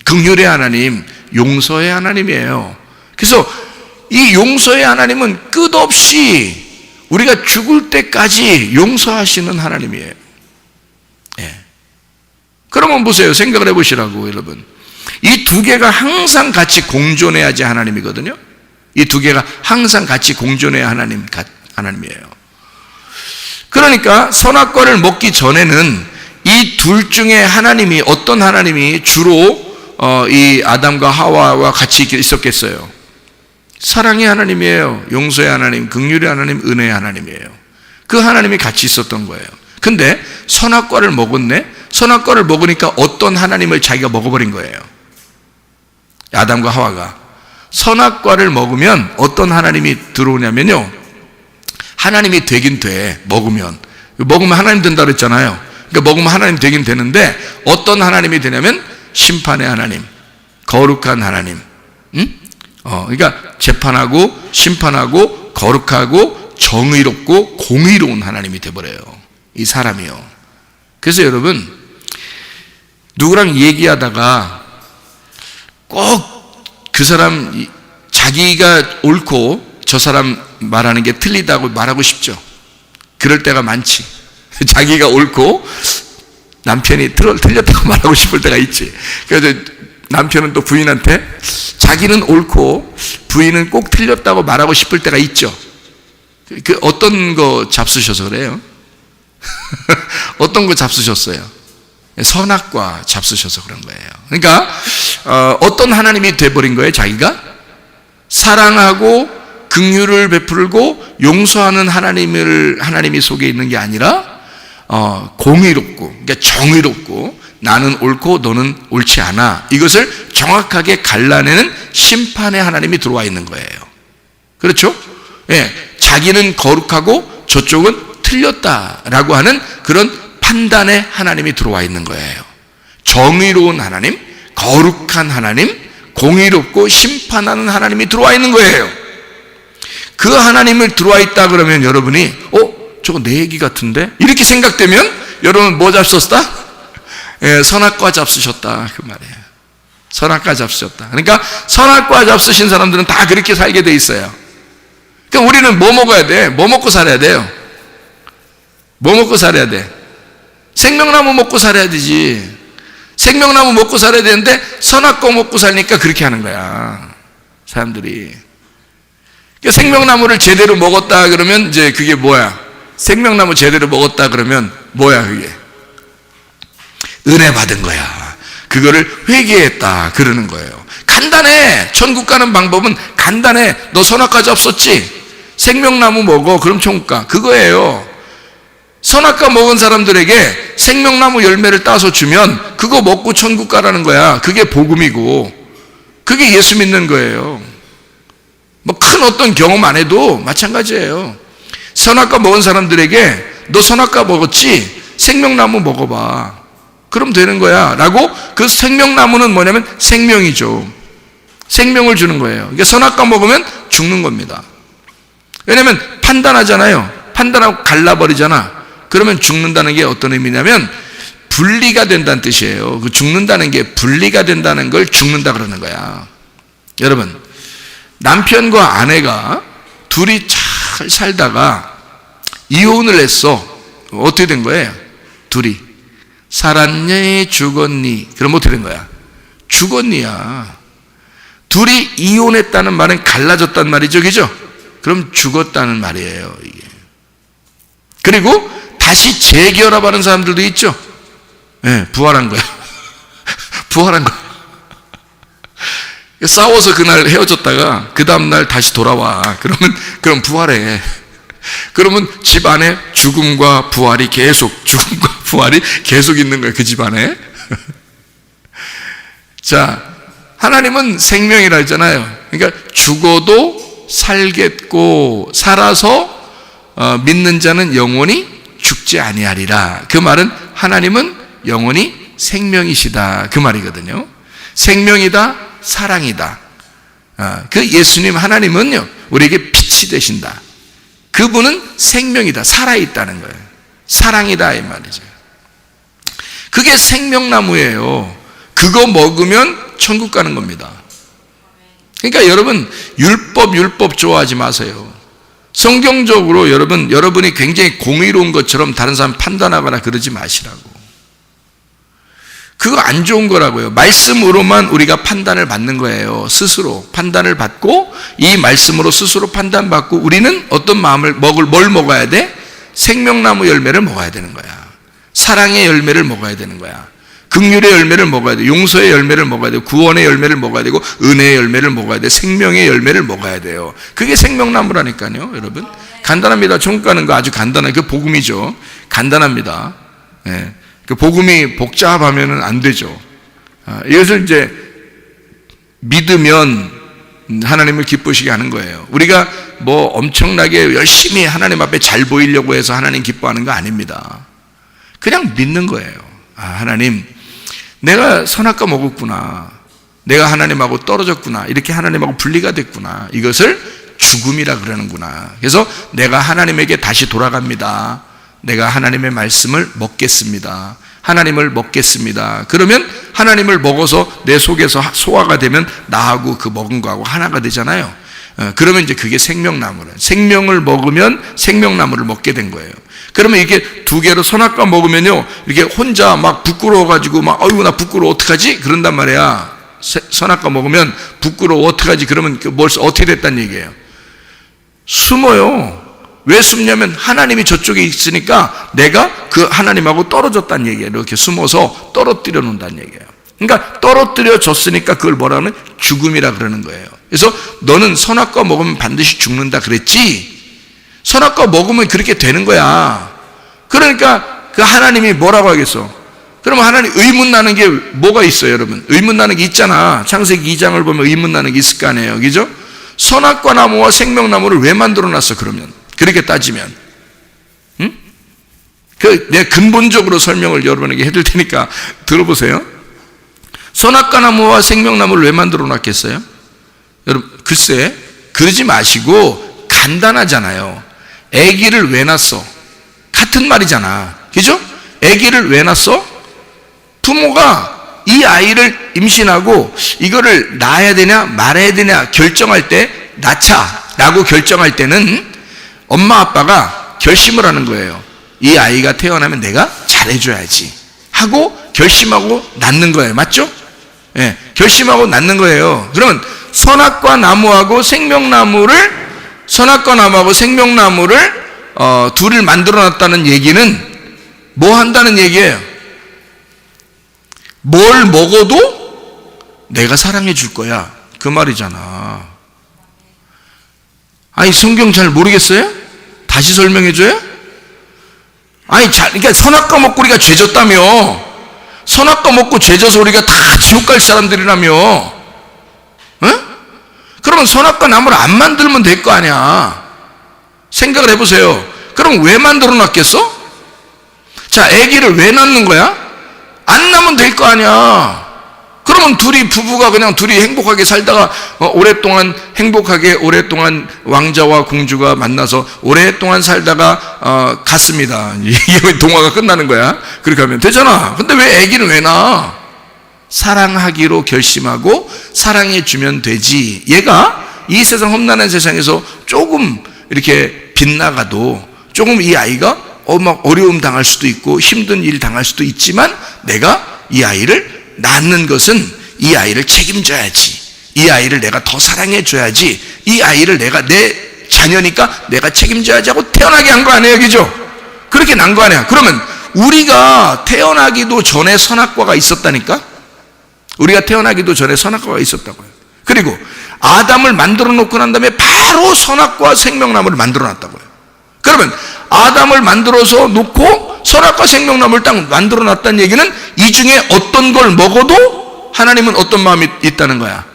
긍휼의 하나님, 용서의 하나님이에요. 그래서 이 용서의 하나님은 끝없이 우리가 죽을 때까지 용서하시는 하나님이에요. 예. 그러면 보세요. 생각을 해보시라고 여러분. 이 두 개가 항상 같이 공존해야지 하나님이거든요. 이 두 개가 항상 같이 공존해야 하나님이에요. 그러니까 선악과를 먹기 전에는 이 둘 중에 하나님이, 어떤 하나님이 주로 이 아담과 하와와 같이 있었겠어요? 사랑의 하나님이에요. 용서의 하나님, 긍휼의 하나님, 은혜의 하나님이에요. 그 하나님이 같이 있었던 거예요. 근데 선악과를 먹었네? 선악과를 먹으니까 어떤 하나님을 자기가 먹어버린 거예요. 아담과 하와가. 선악과를 먹으면 어떤 하나님이 들어오냐면요, 하나님이 되긴 돼. 먹으면 하나님 된다 그랬잖아요. 그러니까 먹으면 하나님 되긴 되는데 어떤 하나님이 되냐면 심판의 하나님, 거룩한 하나님. 그러니까 재판하고 심판하고 거룩하고 정의롭고 공의로운 하나님이 돼버려요, 이 사람이요. 그래서 여러분, 누구랑 얘기하다가 꼭 그 사람 자기가 옳고 저 사람 말하는 게 틀리다고 말하고 싶죠. 그럴 때가 많지. 자기가 옳고 남편이 틀렸다고 말하고 싶을 때가 있지. 그래서 남편은 또 부인한테 자기는 옳고 부인은 꼭 틀렸다고 말하고 싶을 때가 있죠. 그 어떤 거 잡수셔서 그래요? 어떤 거 잡수셨어요? 선악과 잡수셔서 그런 거예요. 그러니까 어떤 하나님이 돼버린 거예요? 자기가 사랑하고 긍휼을 베풀고 용서하는 하나님이 속에 있는 게 아니라 공의롭고, 그러니까 정의롭고, 나는 옳고 너는 옳지 않아, 이것을 정확하게 갈라내는 심판의 하나님이 들어와 있는 거예요. 그렇죠? 예, 자기는 거룩하고 저쪽은 틀렸다라고 하는 그런 판단의 하나님이 들어와 있는 거예요. 정의로운 하나님, 거룩한 하나님, 공의롭고 심판하는 하나님이 들어와 있는 거예요. 그 하나님을 들어와 있다 그러면 여러분이 저거 내 얘기 같은데? 이렇게 생각되면 여러분 뭐 잡수셨다? 예, 선악과 잡수셨다 그 말이에요. 선악과 잡수셨다. 그러니까 선악과 잡수신 사람들은 다 그렇게 살게 돼 있어요. 그러니까 우리는 뭐 먹어야 돼? 뭐 먹고 살아야 돼요? 뭐 먹고 살아야 돼? 생명나무 먹고 살아야 되지. 생명나무 먹고 살아야 되는데 선악과 먹고 살니까 그렇게 하는 거야, 사람들이. 그러니까 생명나무를 제대로 먹었다 그러면 이제 그게 뭐야? 생명나무 제대로 먹었다 그러면 뭐야 그게? 은혜 받은 거야. 그거를 회개했다 그러는 거예요. 간단해. 천국 가는 방법은 간단해. 너 선악과 잡섰지? 생명나무 먹어. 그럼 천국 가. 그거예요. 선악과 먹은 사람들에게 생명나무 열매를 따서 주면 그거 먹고 천국 가라는 거야. 그게 복음이고 그게 예수 믿는 거예요. 뭐 큰 어떤 경험 안 해도 마찬가지예요. 선악과 먹은 사람들에게 너 선악과 먹었지? 생명나무 먹어봐. 그럼 되는 거야 라고. 그 생명나무는 뭐냐면 생명이죠. 생명을 주는 거예요. 그러니까 선악과 먹으면 죽는 겁니다. 왜냐면 판단하잖아요. 판단하고 갈라버리잖아. 그러면 죽는다는 게 어떤 의미냐면 분리가 된다는 뜻이에요. 그 죽는다는 게 분리가 된다는 걸 죽는다 그러는 거야. 여러분, 남편과 아내가 둘이 잘 살다가 이혼을 했어. 어떻게 된 거예요? 둘이 살았니 죽었니? 그럼 어떻게 된 거야? 죽었니야. 둘이 이혼했다는 말은 갈라졌단 말이죠, 그죠? 그럼 죽었다는 말이에요, 이게. 그리고 다시 재결합하는 사람들도 있죠. 네, 부활한 거야. 부활한 거야. 싸워서 그날 헤어졌다가 그 다음날 다시 돌아와. 그럼 부활해. 그러면 집 안에 죽음과 부활이 계속 있는 거예요, 그 집 안에. 자, 하나님은 생명이라 했잖아요. 그러니까 죽어도 살겠고 살아서 믿는 자는 영원히 죽지 아니하리라. 그 말은 하나님은 영원히 생명이시다 그 말이거든요. 생명이다, 사랑이다. 그 예수님 하나님은요 우리에게 빛이 되신다. 그분은 생명이다, 살아있다는 거예요. 사랑이다 이 말이죠. 그게 생명나무예요. 그거 먹으면 천국 가는 겁니다. 그러니까 여러분 율법 좋아하지 마세요. 성경적으로 여러분이 굉장히 공의로운 것처럼 다른 사람 판단하거나 그러지 마시라고. 그거 안 좋은 거라고요. 말씀으로만 우리가 판단을 받는 거예요. 스스로 판단을 받고 이 말씀으로 스스로 판단받고 우리는 어떤 뭘 먹어야 돼? 생명나무 열매를 먹어야 되는 거야. 사랑의 열매를 먹어야 되는 거야. 긍휼의 열매를 먹어야 돼. 용서의 열매를 먹어야 돼. 구원의 열매를 먹어야 되고 은혜의 열매를 먹어야 돼. 생명의 열매를 먹어야 돼요. 그게 생명나무라니까요, 여러분. 간단합니다. 천국 가는 거 아주 간단한 그 복음이죠. 간단합니다. 네. 그 복음이 복잡하면은 안 되죠. 이것을 이제 믿으면 하나님을 기쁘시게 하는 거예요. 우리가 뭐 엄청나게 열심히 하나님 앞에 잘 보이려고 해서 하나님 기뻐하는 거 아닙니다. 그냥 믿는 거예요. 하나님, 내가 선악과 먹었구나. 내가 하나님하고 떨어졌구나. 이렇게 하나님하고 분리가 됐구나. 이것을 죽음이라 그러는구나. 그래서 내가 하나님에게 다시 돌아갑니다. 내가 하나님의 말씀을 먹겠습니다. 하나님을 먹겠습니다. 그러면 하나님을 먹어서 내 속에서 소화가 되면 나하고 그 먹은 거하고 하나가 되잖아요. 그러면 이제 그게 생명나무를, 생명을 먹으면 생명나무를 먹게 된 거예요. 그러면 이게 두 개로 선악과 먹으면요, 이렇게 혼자 막 부끄러워가지고 막 어이구 나 부끄러워 어떡하지? 그런단 말이야. 선악과 먹으면 부끄러워 어떡하지? 그러면 뭘 어떻게 됐단 얘기예요? 숨어요. 왜 숨냐면 하나님이 저쪽에 있으니까 내가 그 하나님하고 떨어졌다는 얘기예요. 이렇게 숨어서 떨어뜨려 놓는다는 얘기예요. 그러니까 떨어뜨려 졌으니까 그걸 뭐라 하면 죽음이라 그러는 거예요. 그래서 너는 선악과 먹으면 반드시 죽는다 그랬지? 선악과 먹으면 그렇게 되는 거야. 그러니까 그 하나님이 뭐라고 하겠어? 그러면 하나님 의문나는 게 뭐가 있어요, 여러분? 의문나는 게 있잖아. 창세기 2장을 보면 의문나는 게 있을 거 아니에요, 그죠? 선악과 나무와 생명나무를 왜 만들어 놨어, 그러면? 그렇게 따지면, 응? 내가 근본적으로 설명을 여러분에게 해드릴 테니까 들어보세요. 선악과 나무와 생명나무를 왜 만들어 놨겠어요? 여러분, 글쎄, 그러지 마시고 간단하잖아요. 아기를 왜 낳았어? 같은 말이잖아, 그죠? 아기를 왜 낳았어? 부모가 이 아이를 임신하고 이거를 낳아야 되냐 말아야 되냐 결정할 때, 낳자라고 결정할 때는 엄마 아빠가 결심을 하는 거예요. 이 아이가 태어나면 내가 잘해줘야지 하고 결심하고 낳는 거예요. 맞죠? 예, 결심하고 낳는 거예요. 그러면 선악과 나무하고 생명나무를 둘을 만들어 놨다는 얘기는 뭐 한다는 얘기예요? 뭘 먹어도 내가 사랑해 줄 거야, 그 말이잖아. 아니, 성경 잘 모르겠어요? 다시 설명해 줘요? 아니, 그러니까 선악과 먹고 우리가 죄졌다며. 선악과 먹고 죄져서 우리가 다 지옥 갈 사람들이라며. 응? 그러면 선악과 나무를 안 만들면 될 거 아니야. 생각을 해보세요. 그럼 왜 만들어 놨겠어? 자, 아기를 왜 낳는 거야? 안 낳으면 될 거 아니야. 그러면 부부가 그냥 둘이 행복하게 살다가 오랫동안 행복하게 오랫동안 왕자와 공주가 만나서 오랫동안 살다가 갔습니다. 이게 동화가 끝나는 거야. 그렇게 하면 되잖아. 근데 왜 아기는 왜 낳아? 사랑하기로 결심하고 사랑해 주면 되지. 얘가 이 세상 험난한 세상에서 조금 이렇게 빗나가도 조금 이 아이가 막 어려움 당할 수도 있고 힘든 일 당할 수도 있지만 내가 이 아이를 낳는 것은 이 아이를 책임져야지. 이 아이를 내가 더 사랑해 줘야지. 이 아이를 내가 내 자녀니까 내가 책임져야지 하고 태어나게 한 거 아니에요, 그죠? 그렇게 난 거 아니야. 그러면 우리가 태어나기도 전에 선악과가 있었다니까? 우리가 태어나기도 전에 선악과가 있었다고요. 그리고 아담을 만들어 놓고 난 다음에 바로 선악과 생명나무를 만들어 놨다고요. 그러면 아담을 만들어서 놓고 선악과 생명나무를 딱 만들어 놨다는 얘기는 이 중에 어떤 걸 먹어도 하나님은 어떤 마음이 있다는 거야.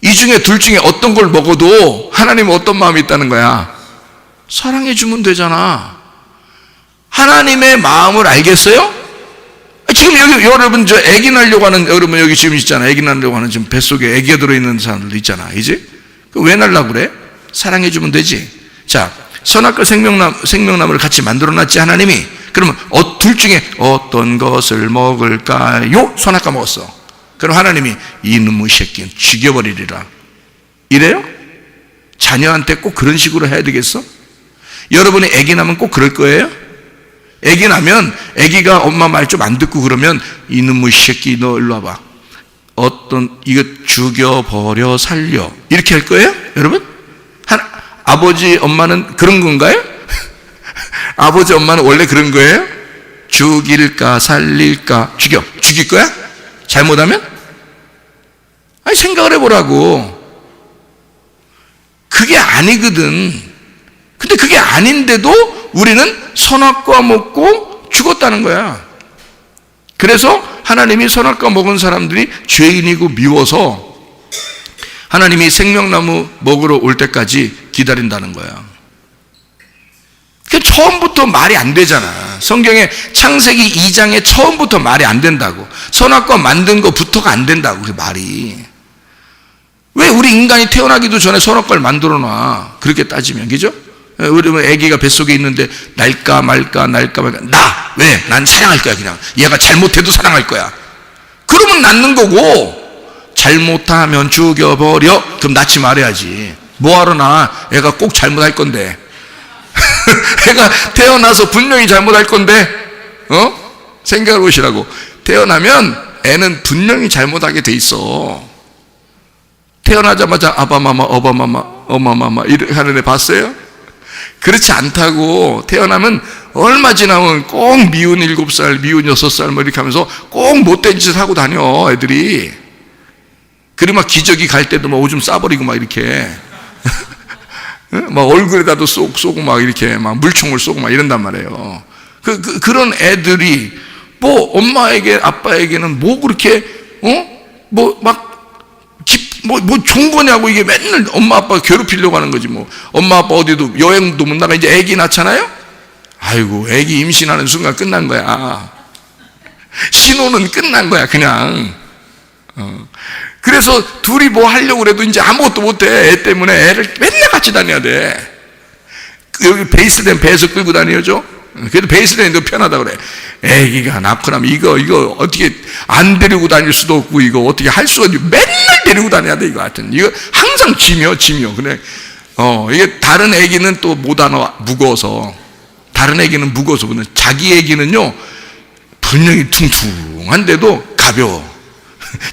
이 중에 둘 중에 어떤 걸 먹어도 하나님은 어떤 마음이 있다는 거야. 사랑해 주면 되잖아. 하나님의 마음을 알겠어요? 지금 여기 여러분 저 아기 낳으려고 하는 여러분 여기 지금 있잖아. 아기 낳으려고 하는 지금 뱃속에 아기가 들어있는 사람들도 있잖아. 이제 왜 낳으려고 그래? 사랑해 주면 되지. 자, 선악과 생명나무를 같이 만들어 놨지 하나님이. 그러면 둘 중에 어떤 것을 먹을까요? 선악과 먹었어. 그럼 하나님이 이놈의 새끼는 죽여버리리라 이래요? 자녀한테 꼭 그런 식으로 해야 되겠어? 여러분이 아기 낳으면 꼭 그럴 거예요? 아기 낳으면 아기가 엄마 말 좀 안 듣고 그러면 이놈의 새끼 너 일로 와봐, 이거 죽여버려 살려 이렇게 할 거예요? 여러분? 아버지 엄마는 그런 건가요? 아버지 엄마는 원래 그런 거예요? 죽일까 살릴까? 죽일 거야? 잘못하면? 아니, 생각을 해보라고. 그게 아니거든. 근데 그게 아닌데도 우리는 선악과 먹고 죽었다는 거야. 그래서 하나님이 선악과 먹은 사람들이 죄인이고 미워서 하나님이 생명나무 먹으러 올 때까지 기다린다는 거야. 처음부터 말이 안 되잖아. 성경에 창세기 2장에 처음부터 말이 안 된다고. 선악과 만든 것부터가 안 된다고, 그 말이. 왜 우리 인간이 태어나기도 전에 선악과를 만들어 놔? 그렇게 따지면, 그죠? 우리 애기가 뱃속에 있는데 날까 말까 나! 왜? 난 사랑할 거야. 그냥 얘가 잘못해도 사랑할 거야. 그러면 낳는 거고, 잘못하면 죽여버려. 그럼 낳지 말아야지. 뭐하러 낳아? 애가 꼭 잘못할 건데. 애가 태어나서 분명히 잘못할 건데, 생각해 보시라고. 태어나면 애는 분명히 잘못하게 돼 있어. 태어나자마자 아바마마 어바마마 어마마마 이렇게 하는 애 봤어요? 그렇지 않다고. 태어나면 얼마 지나면 꼭 미운 7살 미운 6살 뭐 이렇게 하면서 꼭 못된 짓을 하고 다녀 애들이. 그리고 막 기저귀 갈 때도 막 오줌 싸버리고 막 이렇게 막 얼굴에다도 쏘고 막 이렇게 막 물총을 쏘고 막 이런단 말이에요. 그런 애들이 뭐 엄마에게 아빠에게는 뭐 그렇게 뭐 좋은 거냐고. 이게 맨날 엄마 아빠 괴롭히려고 하는 거지. 뭐 엄마 아빠 어디도 여행도 못 나가. 이제 애기 낳잖아요. 아이고, 애기 임신하는 순간 끝난 거야. 신혼은 끝난 거야 그냥. 그래서 둘이 뭐 하려고 그래도 이제 아무것도 못해. 애 때문에 애를 맨날 같이 다녀야 돼. 여기 베이스된 배에서 끌고 다녀죠. 그래도 베이스den이 더 편하다 그래. 애기가 낳고 나면 이거 어떻게 안 데리고 다닐 수도 없고, 이거 어떻게 할 수가 없지. 맨날 데리고 다녀야 돼. 이거 하여튼 이거 항상 짐이요. 그래. 이게 다른 애기는 또 못 안아. 무거워서. 다른 애기는 무거워서. 자기 애기는요 분명히 퉁퉁한데도 가벼워.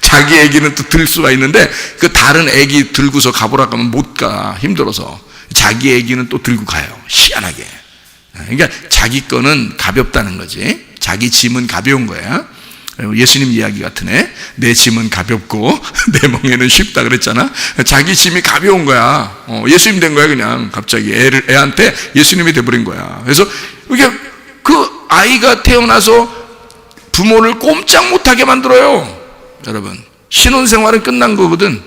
자기 애기는 또 들 수가 있는데 그 다른 애기 들고서 가보라고 하면 못 가. 힘들어서. 자기 애기는 또 들고 가요. 희한하게. 그러니까 자기 거는 가볍다는 거지. 자기 짐은 가벼운 거야. 예수님 이야기 같으네. 내 짐은 가볍고 내 멍에는 쉽다 그랬잖아. 자기 짐이 가벼운 거야. 예수님 된 거야. 그냥 갑자기 애한테 예수님이 돼버린 거야. 그래서 이게 그 아이가 태어나서 부모를 꼼짝 못하게 만들어요. 여러분, 신혼생활은 끝난 거거든.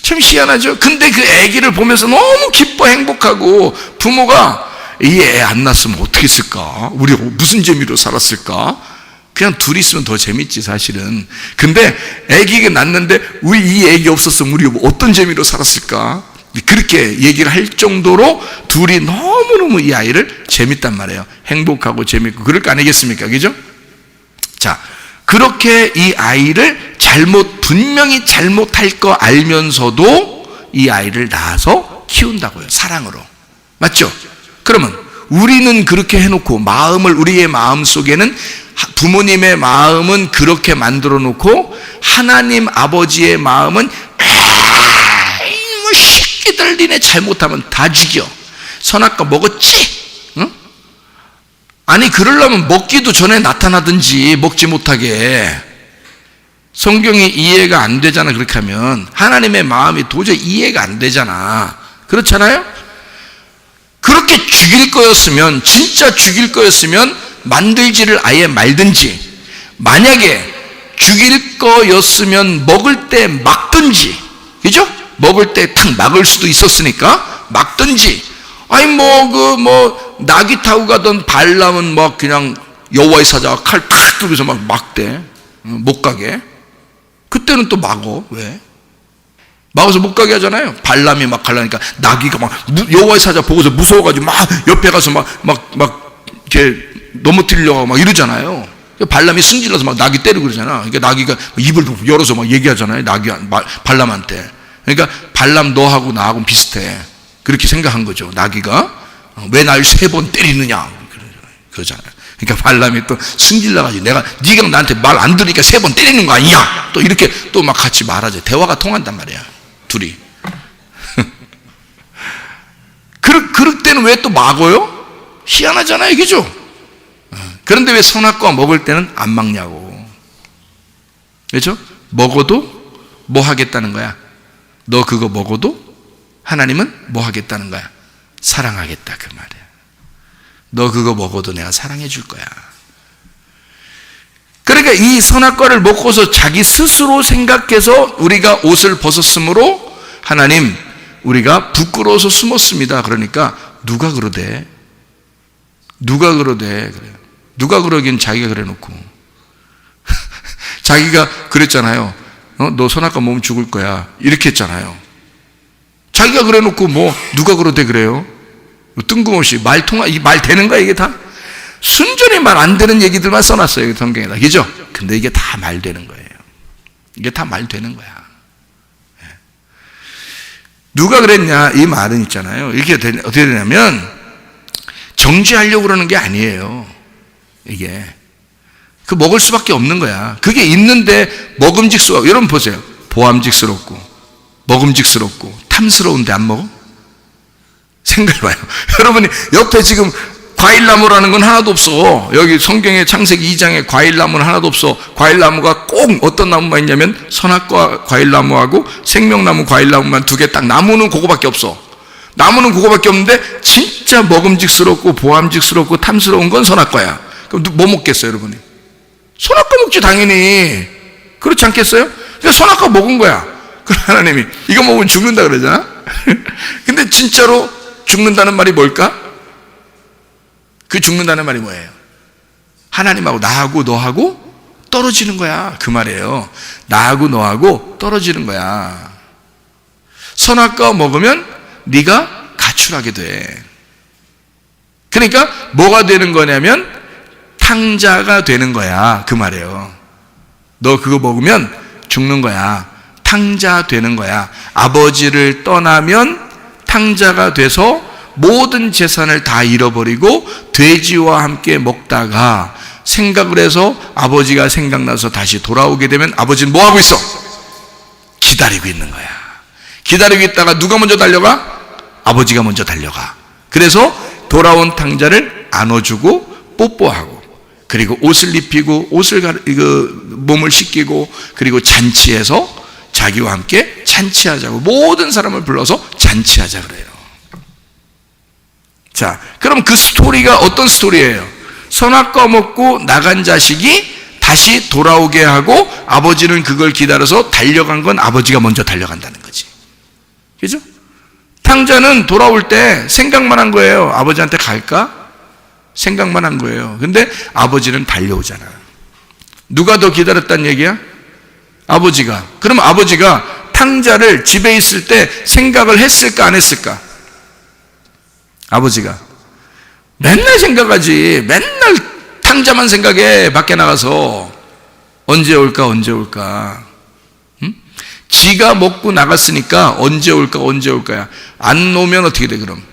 참 희한하죠. 근데 그 아기를 보면서 너무 기뻐 행복하고, 부모가 이 애 안 낳았으면 어떻게 했을까? 우리 무슨 재미로 살았을까? 그냥 둘이 있으면 더 재밌지 사실은. 근데 아기가 낳는데 왜 이 아기 없었으면 우리 어떤 재미로 살았을까? 그렇게 얘기를 할 정도로 둘이 너무너무 이 아이를 재밌단 말이에요. 행복하고 재밌고 그럴 거 아니겠습니까? 그죠? 자, 그렇게 이 아이를 분명히 잘못할 거 알면서도 이 아이를 낳아서 키운다고요. 사랑으로. 맞죠? 그러면 우리는 그렇게 해놓고 우리의 마음 속에는 부모님의 마음은 그렇게 만들어 놓고 하나님 아버지의 마음은 뭐 새끼들 니네 잘못하면 다 죽여. 선악과 먹었지? 응? 아니 그러려면 먹기도 전에 나타나든지 먹지 못하게. 성경이 이해가 안 되잖아. 그렇게 하면 하나님의 마음이 도저히 이해가 안 되잖아. 그렇잖아요? 그렇게 죽일 거였으면, 진짜 죽일 거였으면 만들지를 아예 말든지, 만약에 죽일 거였으면 먹을 때 막든지, 그죠? 먹을 때 탁 막을 수도 있었으니까 막든지. 아니 나귀 타고 가던 발람은 막 그냥 여호와의 사자가 칼 탁 들고서 막 막대. 못 가게. 그때는 또 막어. 왜? 막아서 못 가게 하잖아요. 발람이 막 가려니까 나귀가 막 여호와의 사자 보고서 무서워가지고 막 옆에 가서 막 이렇게 넘어뜨리려고 막 이러잖아요. 발람이 승질나서 막 나귀 때리고 그러잖아. 그러니까 나귀가 입을 열어서 막 얘기하잖아요. 발람한테. 그러니까 발람 너하고 나하고는 비슷해. 그렇게 생각한 거죠. 나귀가 왜 날 3번 때리느냐 그러잖아요. 그러니까 발람이 또 승질나가지고 네가 나한테 말 안 들으니까 3번 때리는 거 아니야. 또 이렇게 또 막 같이 말하죠. 대화가 통한단 말이야. 둘이. 그럴 때는 왜 또 막어요? 희한하잖아요. 그죠? 그런데 왜 선악과 먹을 때는 안 막냐고. 그렇죠? 먹어도 뭐 하겠다는 거야? 너 그거 먹어도 하나님은 뭐 하겠다는 거야? 사랑하겠다 그 말이야. 너 그거 먹어도 내가 사랑해 줄 거야. 그러니까 이 선악과를 먹고서 자기 스스로 생각해서 우리가 옷을 벗었으므로 하나님 우리가 부끄러워서 숨었습니다. 그러니까 누가 그러대? 그래요. 누가 그러긴 자기가 그래놓고. 자기가 그랬잖아요. 너 선악과 먹으면 죽을 거야. 이렇게 했잖아요. 자기가 그래 놓고 뭐 누가 그러대 그래요? 뜬금없이 이 말 되는 거야 이게 다? 순전히 말 안 되는 얘기들만 써놨어요 성경에다. 그죠? 근데 이게 다 말 되는 거예요. 이게 다 말 되는 거야. 누가 그랬냐? 이 말은 있잖아요. 이렇게 어떻게 되냐면 정죄하려고 그러는 게 아니에요. 이게 그 먹을 수밖에 없는 거야. 그게 있는데 먹음직스러워. 여러분 보세요. 보암직스럽고 먹음직스럽고 탐스러운데 안 먹어? 생각해봐요. 여러분이 옆에 지금 과일나무라는 건 하나도 없어. 여기 성경의 창세기 2장에 과일나무는 하나도 없어. 과일나무가 꼭 어떤 나무만 있냐면 선악과 과일나무하고 생명나무 과일나무만 두 개 딱. 나무는 그거밖에 없어. 나무는 그거밖에 없는데 진짜 먹음직스럽고 보암직스럽고 탐스러운 건 선악과야. 그럼 뭐 먹겠어요 여러분이? 선악과 먹지 당연히. 그렇지 않겠어요? 그러니까 선악과 먹은 거야. 그럼 하나님이 이거 먹으면 죽는다 그러잖아. 근데 진짜로 죽는다는 말이 뭘까? 그 죽는다는 말이 뭐예요? 하나님하고 나하고 너하고 떨어지는 거야. 그 말이에요. 나하고 너하고 떨어지는 거야. 선악과 먹으면 네가 가출하게 돼. 그러니까 뭐가 되는 거냐면 탕자가 되는 거야. 그 말이에요. 너 그거 먹으면 죽는 거야. 탕자 되는 거야. 아버지를 떠나면 탕자가 돼서 모든 재산을 다 잃어버리고 돼지와 함께 먹다가 생각을 해서 아버지가 생각나서 다시 돌아오게 되면 아버지는 뭐 하고 있어? 기다리고 있는 거야. 기다리고 있다가 누가 먼저 달려가? 아버지가 먼저 달려가. 그래서 돌아온 탕자를 안아주고 뽀뽀하고 그리고 옷을 입히고 몸을 씻기고 그리고 잔치해서 자기와 함께 잔치하자고 모든 사람을 불러서 잔치하자 그래요. 자, 그럼 그 스토리가 어떤 스토리예요? 선악과 먹고 나간 자식이 다시 돌아오게 하고 아버지는 그걸 기다려서 달려간 건 아버지가 먼저 달려간다는 거지. 그죠? 탕자는 돌아올 때 생각만 한 거예요. 아버지한테 갈까? 생각만 한 거예요. 근데 아버지는 달려오잖아. 누가 더 기다렸다는 얘기야? 아버지가. 그럼 아버지가 탕자를 집에 있을 때 생각을 했을까 안 했을까? 아버지가 맨날 생각하지. 맨날 탕자만 생각해. 밖에 나가서 언제 올까 언제 올까. 응? 지가 먹고 나갔으니까 언제 올까 언제 올까야. 안 오면 어떻게 돼 그럼?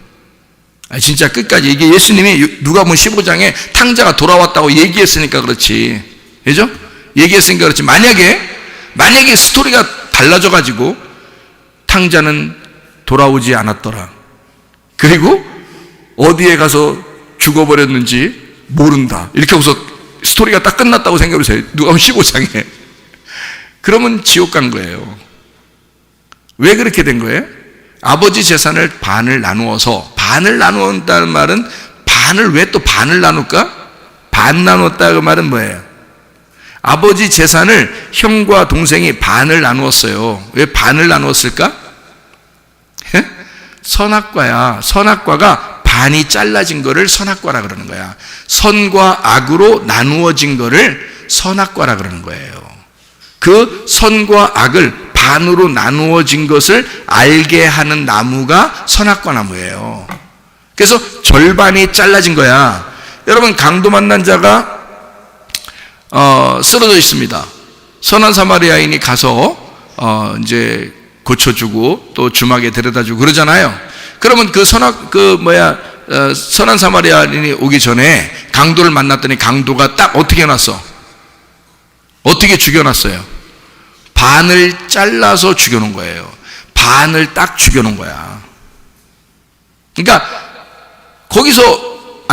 진짜 끝까지. 이게 예수님이 누가복음 15장에 탕자가 돌아왔다고 얘기했으니까 그렇지. 그죠? 얘기했으니까 그렇지. 만약에 스토리가 달라져 가지고 탕자는 돌아오지 않았더라. 그리고 어디에 가서 죽어버렸는지 모른다. 이렇게 하고서 스토리가 딱 끝났다고 생각해보세요. 누가복음 15장에. 그러면 지옥 간 거예요. 왜 그렇게 된 거예요? 아버지 재산을 반을 나누어서, 반을 나누었다는 말은 반을 왜 또 반을 나눌까? 반 나눴다 그 말은 뭐예요? 아버지 재산을 형과 동생이 반을 나누었어요. 왜 반을 나누었을까? 선악과야. 선악과가 반이 잘라진 거를 선악과라 그러는 거야. 선과 악으로 나누어진 거를 선악과라 그러는 거예요. 그 선과 악을 반으로 나누어진 것을 알게 하는 나무가 선악과 나무예요. 그래서 절반이 잘라진 거야. 여러분, 강도 만난 자가 쓰러져 있습니다. 선한 사마리아인이 가서 이제 고쳐주고 또 주막에 데려다주고 그러잖아요. 그러면 선한 사마리아인이 오기 전에 강도를 만났더니 강도가 딱 어떻게 해놨어? 어떻게 죽여놨어요? 반을 잘라서 죽여놓은 거예요. 반을 딱 죽여놓은 거야. 그러니까 거기서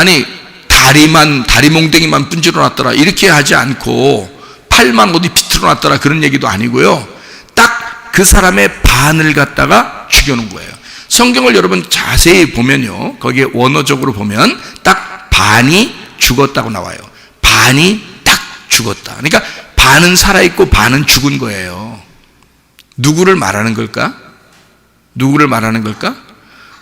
다리 몽댕이만 분질러 놨더라 이렇게 하지 않고 팔만 어디 비틀어 놨더라 그런 얘기도 아니고요. 딱 그 사람의 반을 갖다가 죽여놓은 거예요. 성경을 여러분 자세히 보면요, 거기에 원어적으로 보면 딱 반이 죽었다고 나와요. 반이 딱 죽었다. 그러니까 반은 살아있고 반은 죽은 거예요. 누구를 말하는 걸까? 누구를 말하는 걸까?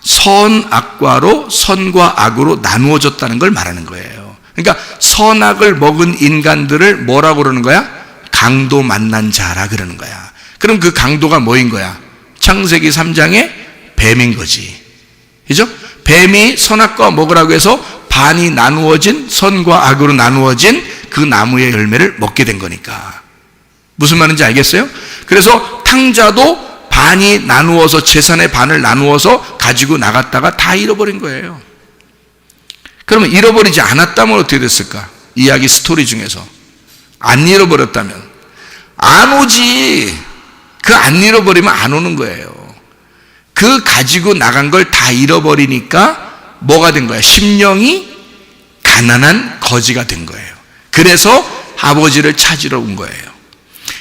선악과로 선과 악으로 나누어졌다는 걸 말하는 거예요. 그러니까 선악을 먹은 인간들을 뭐라고 그러는 거야? 강도 만난 자라 그러는 거야. 그럼 그 강도가 뭐인 거야? 창세기 3장에 뱀인 거지. 그죠? 뱀이 선악과 먹으라고 해서 반이 나누어진, 선과 악으로 나누어진 그 나무의 열매를 먹게 된 거니까. 무슨 말인지 알겠어요? 그래서 탕자도 반이 나누어서, 재산의 반을 나누어서 가지고 나갔다가 다 잃어버린 거예요. 그러면 잃어버리지 않았다면 어떻게 됐을까? 이야기 스토리 중에서 안 잃어버렸다면 안 오지. 그 안 잃어버리면 안 오는 거예요. 그 가지고 나간 걸 다 잃어버리니까 뭐가 된 거야? 심령이 가난한 거지가 된 거예요. 그래서 아버지를 찾으러 온 거예요.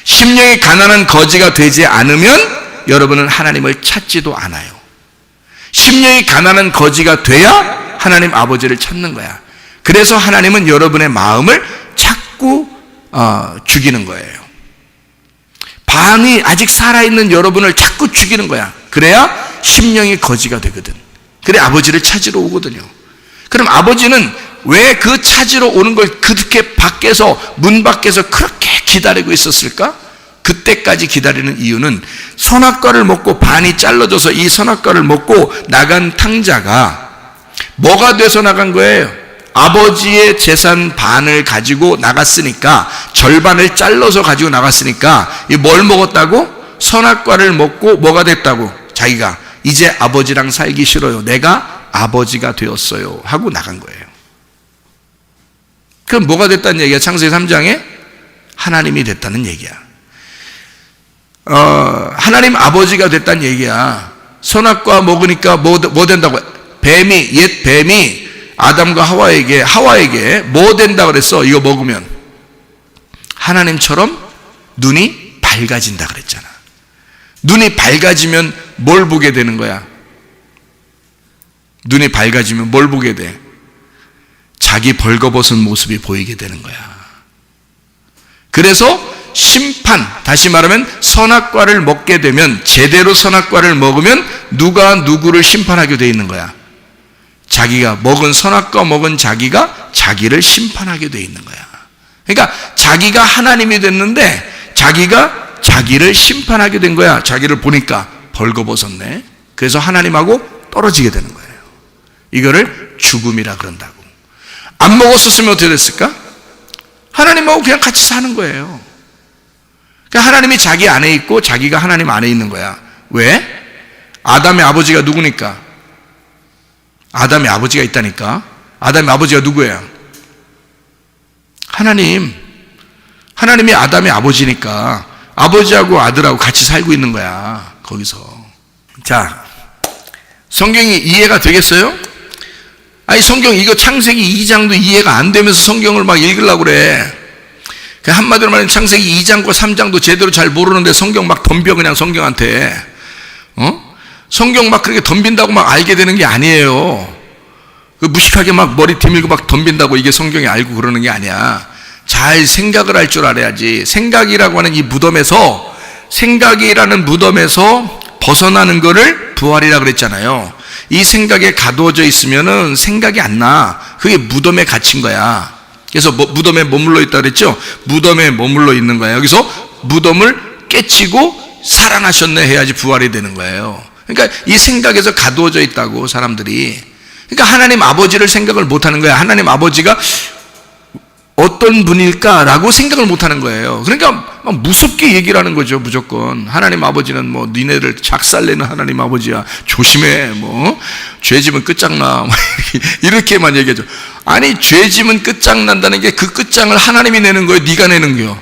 심령이 가난한 거지가 되지 않으면 여러분은 하나님을 찾지도 않아요. 심령이 가난한 거지가 돼야 하나님 아버지를 찾는 거야. 그래서 하나님은 여러분의 마음을 자꾸 죽이는 거예요. 반이 아직 살아있는 여러분을 자꾸 죽이는 거야. 그래야 심령이 거지가 되거든. 그래 아버지를 찾으러 오거든요. 그럼 아버지는 왜 그 찾으러 오는 걸 그렇게 밖에서, 문 밖에서 그렇게 기다리고 있었을까? 그때까지 기다리는 이유는 선악과를 먹고 반이 잘라져서 이 선악과를 먹고 나간 탕자가 뭐가 돼서 나간 거예요? 아버지의 재산 반을 가지고 나갔으니까, 절반을 잘라서 가지고 나갔으니까 이 뭘 먹었다고? 선악과를 먹고 뭐가 됐다고? 자기가 이제 아버지랑 살기 싫어요, 내가 아버지가 되었어요 하고 나간 거예요. 그럼 뭐가 됐다는 얘기야? 창세기 3장에 하나님이 됐다는 얘기야. 하나님 아버지가 됐다는 얘기야. 선악과 먹으니까 뭐 된다고? 옛 뱀이 아담과 하와에게 뭐 된다 그랬어? 이거 먹으면 하나님처럼 눈이 밝아진다 그랬잖아. 눈이 밝아지면 뭘 보게 되는 거야? 눈이 밝아지면 뭘 보게 돼? 자기 벌거벗은 모습이 보이게 되는 거야. 그래서 심판, 다시 말하면 선악과를 먹게 되면, 제대로 선악과를 먹으면 누가 누구를 심판하게 돼 있는 거야? 자기가 먹은, 선악과 먹은 자기가 자기를 심판하게 돼 있는 거야. 그러니까 자기가 하나님이 됐는데 자기가 자기를 심판하게 된 거야. 자기를 보니까 벌거벗었네. 그래서 하나님하고 떨어지게 되는 거예요. 이거를 죽음이라 그런다고. 안 먹었었으면 어떻게 됐을까? 하나님하고 그냥 같이 사는 거예요. 그러니까 하나님이 자기 안에 있고 자기가 하나님 안에 있는 거야. 왜? 아담의 아버지가 누구니까? 아담의 아버지가 있다니까. 아담의 아버지가 누구예요? 하나님. 하나님이 아담의 아버지니까 아버지하고 아들하고 같이 살고 있는 거야, 거기서. 자, 성경이 이해가 되겠어요? 아니, 성경 이거 창세기 2장도 이해가 안 되면서 성경을 막 읽으려고 그래. 한마디로 말하면 창세기 2장과 3장도 제대로 잘 모르는데 성경 막 덤벼, 그냥 성경한테. 성경 막 그렇게 덤빈다고 막 알게 되는 게 아니에요. 무식하게 막 머리 뒤밀고 막 덤빈다고 이게 성경이 알고 그러는 게 아니야. 잘 생각을 할 줄 알아야지. 생각이라고 하는 이 무덤에서, 생각이라는 무덤에서 벗어나는 거를 부활이라 그랬잖아요. 이 생각에 가두어져 있으면은 생각이 안 나. 그게 무덤에 갇힌 거야. 그래서 무덤에 머물러 있다 그랬죠? 무덤에 머물러 있는 거야. 여기서 무덤을 깨치고 살아나셨네 해야지 부활이 되는 거예요. 그러니까 이 생각에서 가두어져 있다고, 사람들이. 그러니까 하나님 아버지를 생각을 못 하는 거야. 하나님 아버지가 어떤 분일까라고 생각을 못 하는 거예요. 그러니까 막 무섭게 얘기를 하는 거죠, 무조건. 하나님 아버지는 뭐 니네를 작살내는 하나님 아버지야, 조심해, 뭐 죄지면 끝장나, 이렇게만 얘기하죠. 아니, 죄지면 끝장난다는 게 그 끝장을 하나님이 내는 거예요, 네가 내는 거요?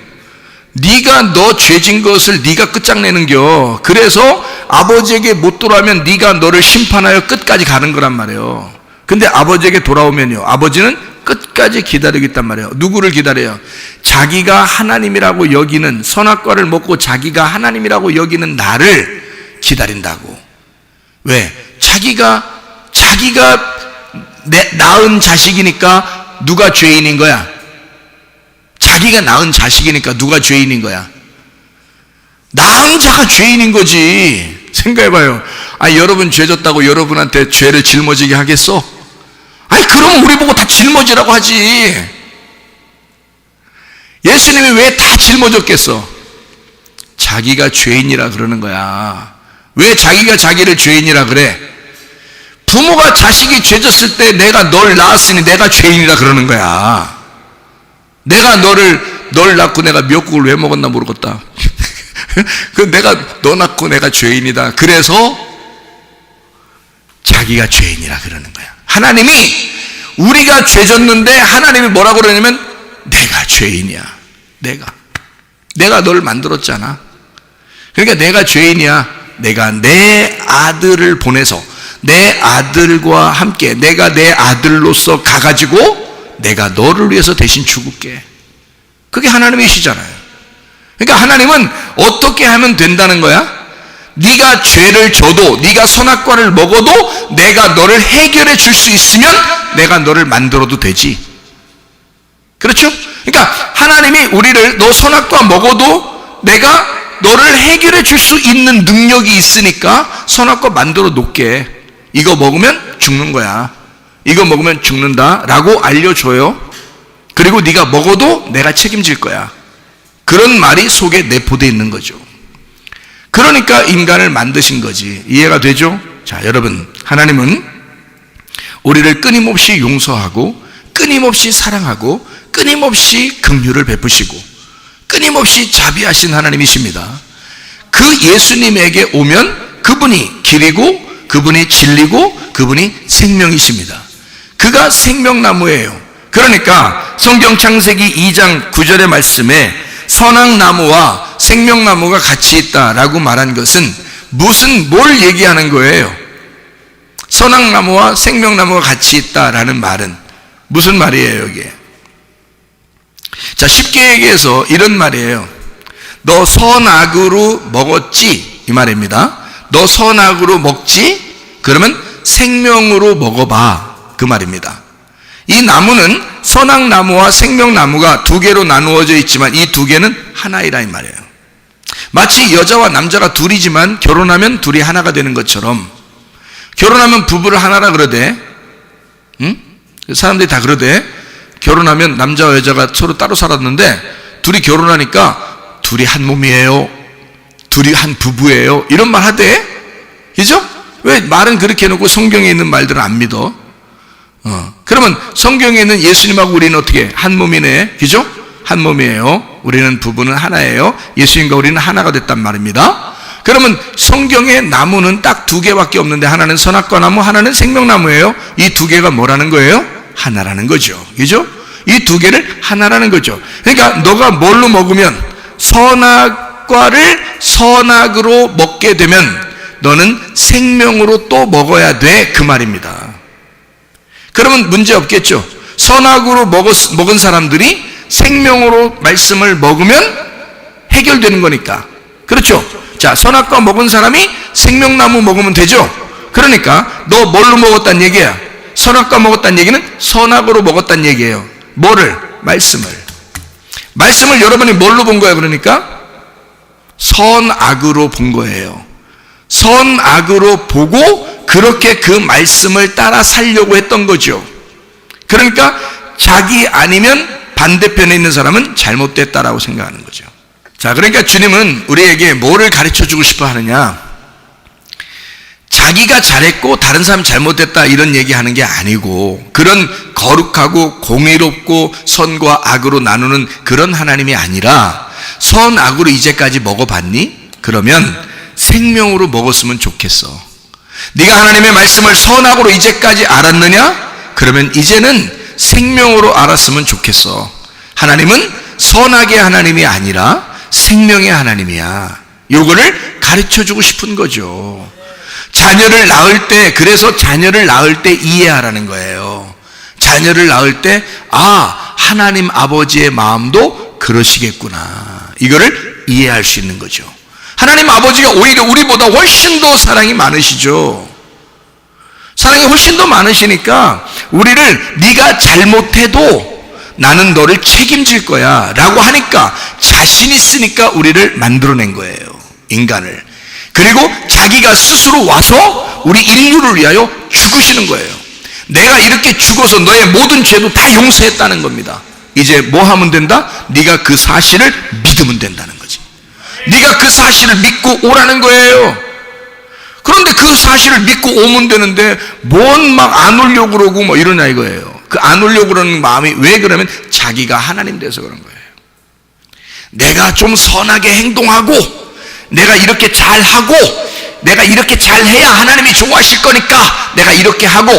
네가 너 죄진 것을 네가 끝장내는 겨. 그래서 아버지에게 못 돌아오면 네가 너를 심판하여 끝까지 가는 거란 말이에요. 근데 아버지에게 돌아오면요, 아버지는 끝까지 기다리고 있단 말이에요. 누구를 기다려요? 자기가 하나님이라고 여기는, 선악과를 먹고 자기가 하나님이라고 여기는 나를 기다린다고. 왜? 자기가 낳은 자식이니까 누가 죄인인 거야? 자기가 낳은 자식이니까 누가 죄인인 거야? 낳은 자가 죄인인 거지. 생각해봐요. 아니, 여러분 죄 졌다고 여러분한테 죄를 짊어지게 하겠어? 아니, 그러면 우리 보고 다 짊어지라고 하지. 예수님이 왜 다 짊어졌겠어? 자기가 죄인이라 그러는 거야. 왜 자기가 자기를 죄인이라 그래? 부모가 자식이 죄졌을 때 내가 널 낳았으니 내가 죄인이라 그러는 거야. 내가 널 낳고 내가 미역국을 왜 먹었나 모르겠다. 그 내가 너 낳고 내가 죄인이다. 그래서 자기가 죄인이라 그러는 거야. 하나님이 우리가 죄졌는데 하나님이 뭐라고 그러냐면 내가 죄인이야. 내가 너를 만들었잖아. 그러니까 내가 죄인이야. 내가 내 아들을 보내서 내 아들과 함께 내가 내 아들로서 가가지고 내가 너를 위해서 대신 죽을게. 그게 하나님이시잖아요. 그러니까 하나님은 어떻게 하면 된다는 거야? 네가 죄를 져도 네가 선악과를 먹어도 내가 너를 해결해 줄 수 있으면 내가 너를 만들어도 되지. 그렇죠? 그러니까 하나님이 우리를 너 선악과 먹어도 내가 너를 해결해 줄 수 있는 능력이 있으니까 선악과 만들어 놓게. 이거 먹으면 죽는 거야. 이거 먹으면 죽는다 라고 알려줘요. 그리고 네가 먹어도 내가 책임질 거야. 그런 말이 속에 내포되어 있는 거죠. 그러니까 인간을 만드신 거지. 이해가 되죠? 자, 여러분, 하나님은 우리를 끊임없이 용서하고 끊임없이 사랑하고 끊임없이 긍휼을 베푸시고 끊임없이 자비하신 하나님이십니다. 그 예수님에게 오면 그분이 길이고 그분이 진리고 그분이 생명이십니다. 그가 생명나무예요. 그러니까 성경 창세기 2장 9절의 말씀에 선악나무와 생명나무가 같이 있다라고 말한 것은 뭘 얘기하는 거예요? 선악나무와 생명나무가 같이 있다라는 말은 무슨 말이에요, 이게? 자, 쉽게 얘기해서 이런 말이에요. 너 선악으로 먹었지? 이 말입니다. 너 선악으로 먹지? 그러면 생명으로 먹어봐. 그 말입니다. 이 나무는 선악나무와 생명나무가 두 개로 나누어져 있지만 이 두 개는 하나이라 이 말이에요. 마치 여자와 남자가 둘이지만 결혼하면 둘이 하나가 되는 것처럼 결혼하면 부부를 하나라 그러대. 응? 사람들이 다 그러대. 결혼하면 남자와 여자가 서로 따로 살았는데 둘이 결혼하니까 둘이 한 몸이에요. 둘이 한 부부예요. 이런 말 하대. 그죠? 왜 말은 그렇게 해놓고 성경에 있는 말들은 안 믿어? 그러면 성경에 있는 예수님하고 우리는 어떻게? 한 몸이네. 그죠? 한 몸이에요. 우리는 부부는 하나예요. 예수님과 우리는 하나가 됐단 말입니다. 그러면 성경의 나무는 딱 두 개밖에 없는데 하나는 선악과 나무, 하나는 생명나무예요. 이 두 개가 뭐라는 거예요? 하나라는 거죠. 그죠? 이 두 개를 하나라는 거죠. 그러니까 너가 뭘로 먹으면 선악과를 선악으로 먹게 되면 너는 생명으로 또 먹어야 돼. 그 말입니다. 그러면 문제 없겠죠. 선악으로 먹은 사람들이 생명으로 말씀을 먹으면 해결되는 거니까. 그렇죠? 자, 선악과 먹은 사람이 생명나무 먹으면 되죠? 그러니까 너 뭘로 먹었단 얘기야? 선악과 먹었단 얘기는 선악으로 먹었단 얘기예요. 뭐를? 말씀을 여러분이 뭘로 본 거야? 그러니까 선악으로 본 거예요. 선악으로 보고 그렇게 그 말씀을 따라 살려고 했던 거죠. 그러니까 자기 아니면 반대편에 있는 사람은 잘못됐다라고 생각하는 거죠. 자, 그러니까 주님은 우리에게 뭐를 가르쳐 주고 싶어 하느냐? 자기가 잘했고 다른 사람 잘못됐다 이런 얘기하는 게 아니고 그런 거룩하고 공의롭고 선과 악으로 나누는 그런 하나님이 아니라 선악으로 이제까지 먹어봤니? 그러면 생명으로 먹었으면 좋겠어. 네가 하나님의 말씀을 선악으로 이제까지 알았느냐? 그러면 이제는 생명으로 알았으면 좋겠어. 하나님은 선악의 하나님이 아니라 생명의 하나님이야. 요거를 가르쳐주고 싶은 거죠. 자녀를 낳을 때, 그래서 자녀를 낳을 때 이해하라는 거예요. 자녀를 낳을 때, 아, 하나님 아버지의 마음도 그러시겠구나. 이거를 이해할 수 있는 거죠. 하나님 아버지가 오히려 우리보다 훨씬 더 사랑이 많으시죠. 사랑이 훨씬 더 많으시니까 우리를 네가 잘못해도 나는 너를 책임질 거야 라고 하니까 자신 있으니까 우리를 만들어낸 거예요. 인간을. 그리고 자기가 스스로 와서 우리 인류를 위하여 죽으시는 거예요. 내가 이렇게 죽어서 너의 모든 죄도 다 용서했다는 겁니다. 이제 뭐 하면 된다? 네가 그 사실을 믿으면 된다는 거지. 네가 그 사실을 믿고 오라는 거예요. 근데 그 사실을 믿고 오면 되는데 뭔 막 안 오려고 그러고 뭐 이러냐 이거예요. 그 안 오려고 그러는 마음이 왜 그러면 자기가 하나님 돼서 그런 거예요. 내가 좀 선하게 행동하고 내가 이렇게 잘하고 내가 이렇게 잘해야 하나님이 좋아하실 거니까 내가 이렇게 하고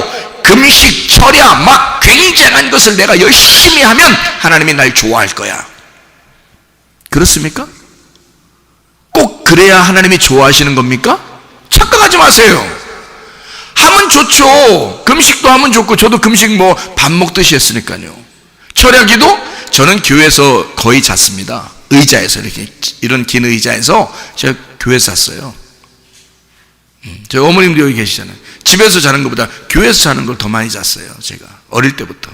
금식, 철야 막 굉장한 것을 내가 열심히 하면 하나님이 날 좋아할 거야. 그렇습니까? 꼭 그래야 하나님이 좋아하시는 겁니까? 착각하지 마세요. 하면 좋죠. 금식도 하면 좋고 저도 금식 뭐 밥 먹듯이 했으니까요. 철야기도 저는 교회에서 거의 잤습니다. 의자에서 이렇게 이런 긴 의자에서 제가 교회에서 잤어요. 저희 어머님도 여기 계시잖아요. 집에서 자는 것보다 교회에서 자는 걸 더 많이 잤어요. 제가 어릴 때부터.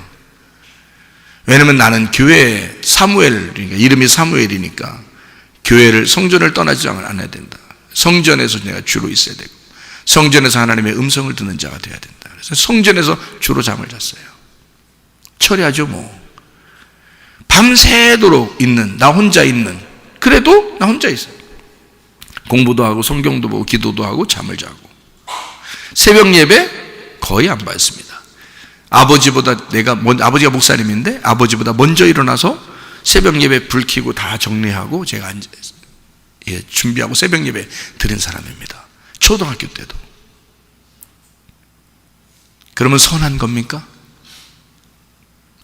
왜냐면 나는 교회 사무엘이니까, 이름이 사무엘이니까 교회를 성전을 떠나지 않아야 된다. 성전에서 내가 주로 있어야 되고 성전에서 하나님의 음성을 듣는 자가 되어야 된다. 그래서 성전에서 주로 잠을 잤어요. 철야죠 뭐. 밤새도록 있는, 나 혼자 있는, 그래도 나 혼자 있어요. 공부도 하고 성경도 보고 기도도 하고 잠을 자고. 새벽 예배 거의 안 받습니다. 아버지가 목사님인데 아버지보다 먼저 일어나서 새벽 예배 불 켜고 다 정리하고 제가 준비하고 새벽 예배 드린 사람입니다. 초등학교 때도. 그러면 선한 겁니까?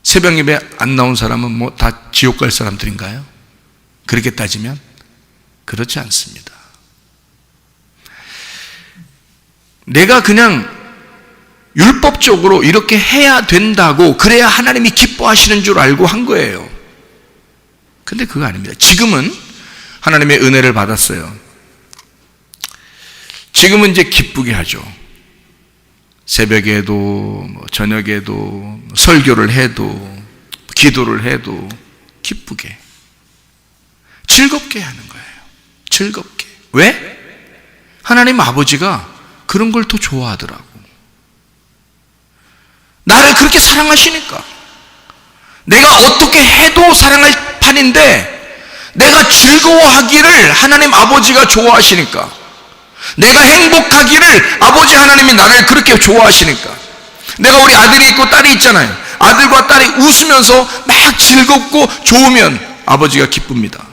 새벽 예배 안 나온 사람은 뭐 다 지옥 갈 사람들인가요? 그렇게 따지면 그렇지 않습니다. 내가 그냥 율법적으로 이렇게 해야 된다고 그래야 하나님이 기뻐하시는 줄 알고 한 거예요. 근데 그거 아닙니다. 지금은 하나님의 은혜를 받았어요. 지금은 이제 기쁘게 하죠. 새벽에도 뭐 저녁에도 설교를 해도 기도를 해도 기쁘게 즐겁게 하는 거예요. 즐겁게. 왜? 하나님 아버지가 그런 걸 더 좋아하더라고. 나를 그렇게 사랑하시니까. 내가 어떻게 해도 사랑할 판인데 내가 즐거워하기를 하나님 아버지가 좋아하시니까, 내가 행복하기를 아버지 하나님이 나를 그렇게 좋아하시니까. 내가 우리 아들이 있고 딸이 있잖아요. 아들과 딸이 웃으면서 막 즐겁고 좋으면 아버지가 기쁩니다.